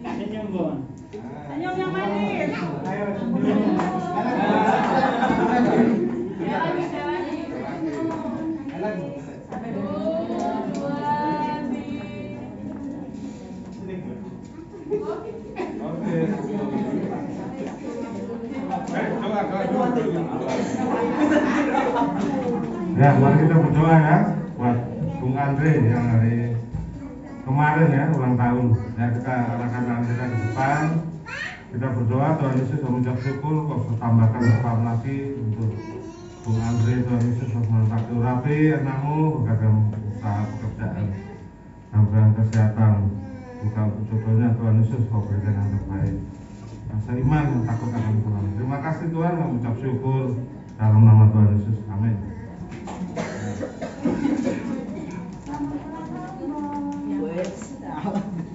Senyum Bon. Senyum yang manis. Ya, mari kita berdoa ya buat Bung Andre yang hari kemarin ya ulang tahun. Ya, kita arahkan kita ke depan. Kita berdoa Tuhan Yesus mengucap syukur, kau tambahkan sepat lagi untuk Bung Andre. Tuhan Yesus memberkati urapi anakmu berkaitan usaha pekerjaan dan berikan kesehatan. Bukan jodohnya Tuhan Yesus kau berikan yang terbaik. Rasa iman yang takut akan Tuhan. Terima kasih Tuhan, mengucap syukur dalam nama Tuhan Yesus. Amin.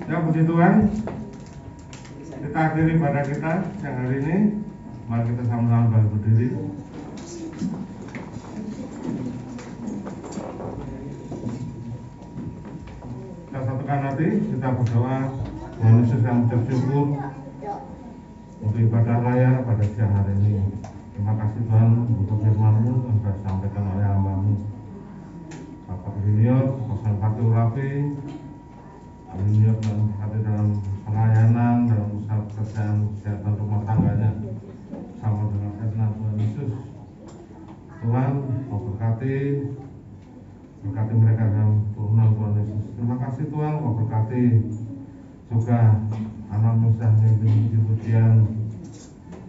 Ya puji Tuhan, kita akhiri pada kita yang hari ini. Mari kita sama-sama berdiri. Kita satukan hati, kita berdoa Tuhan Yesus yang mengucap syukur untuk ibadah raya pada siang hari ini. Terima kasih Tuhan untuk firman-Mu yang sudah disampaikan oleh hamba-Mu Bapak Rinio, Konservatif Urapi, Rinio dan hadir dalam pelayanan dalam usaha pekerjaan kesehatan rumah tangganya sama dengan firman Tuhan Yesus. Tuhan mau berkati mereka dalam turunan Tuhan Yesus. Terima kasih Tuhan, mau berkati juga anak Musa memimpin pujian,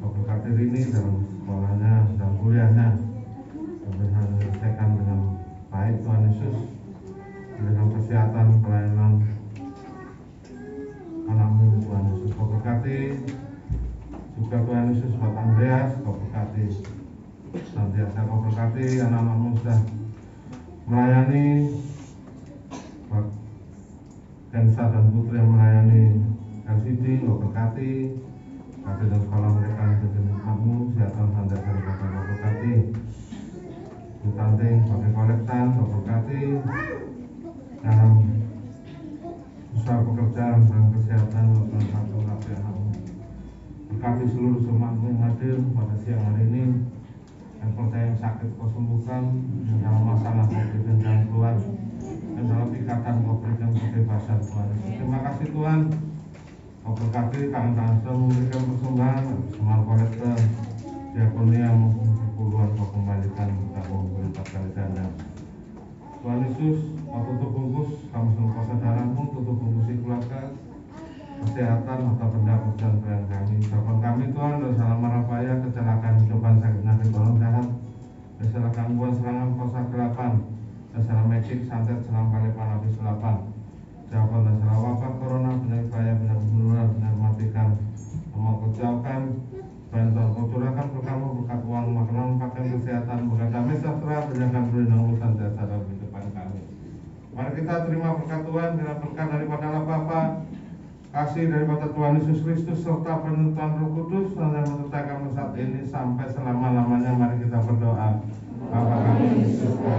mau berkati Rini dalam sekolahnya dan kuliahnya, bisa menyelesaikan dengan baik Tuhan Yesus, dengan kesehatan pelayanan anakmu Tuhan Yesus. Kau berkati juga Tuhan Yesus buat Andreas, kau berkati senantiasa, kau berkati anak-anakmu sudah melayani buat Kensa dan Putri yang melayani LCD, kau berkati dan sekolah mereka menjadi nikmatmu, kesehatan senantiasa kau berkati. Tanting pakai kolektan, kau berkati dalam usaha pekerjaan dan kesehatan dan satu rapi anakmu. Berkati seluruh jemaatmu yang hadir pada siang hari ini, yang percaya yang sakit kau sembuhkan, yang dalam masalah kau berikan jalan keluar, yang dalam ikatan kau berikan kebebasan Tuhan. Terima kasih Tuhan, kau berkati tangan-tangan semua memberikan persembahan, semua kolektor, diakonia maupun perpuluhan kau kembalikan, kau berlipat kali ganda. Tuhan Yesus, kau tutup bungkus, kamu semua saudaramu, tutup bungkus keluarga, kesehatan atau benda pekerjaan klien kami. Ucapan kami Tuhan, dosa marapaya, kecelakaan, cobaan, sakit, penyakit, orang jahat, dosa gangguan, serangan, kosa kelapan, dosa magic, santet, seram kali panapis selapan, jawaban dosa wabah, corona, penyakit bahaya, penyakit menular, penyakit matikan, mau kejauhkan, bantuan kau curahkan berkamu, berkat uang, makanan, pakaian, kesehatan, berkat damai sejahtera, berjalan berlindung urusan jasa dalam kehidupan kami. Mari kita terima berkat Tuhan, dengan berkat daripada Allah Bapa, kasih daripada Tuhan Yesus Kristus, serta penuntun Roh Kudus, yang menyertai kami saat ini sampai selama-lamanya. Mari kita berdoa. Bapa kami di surga,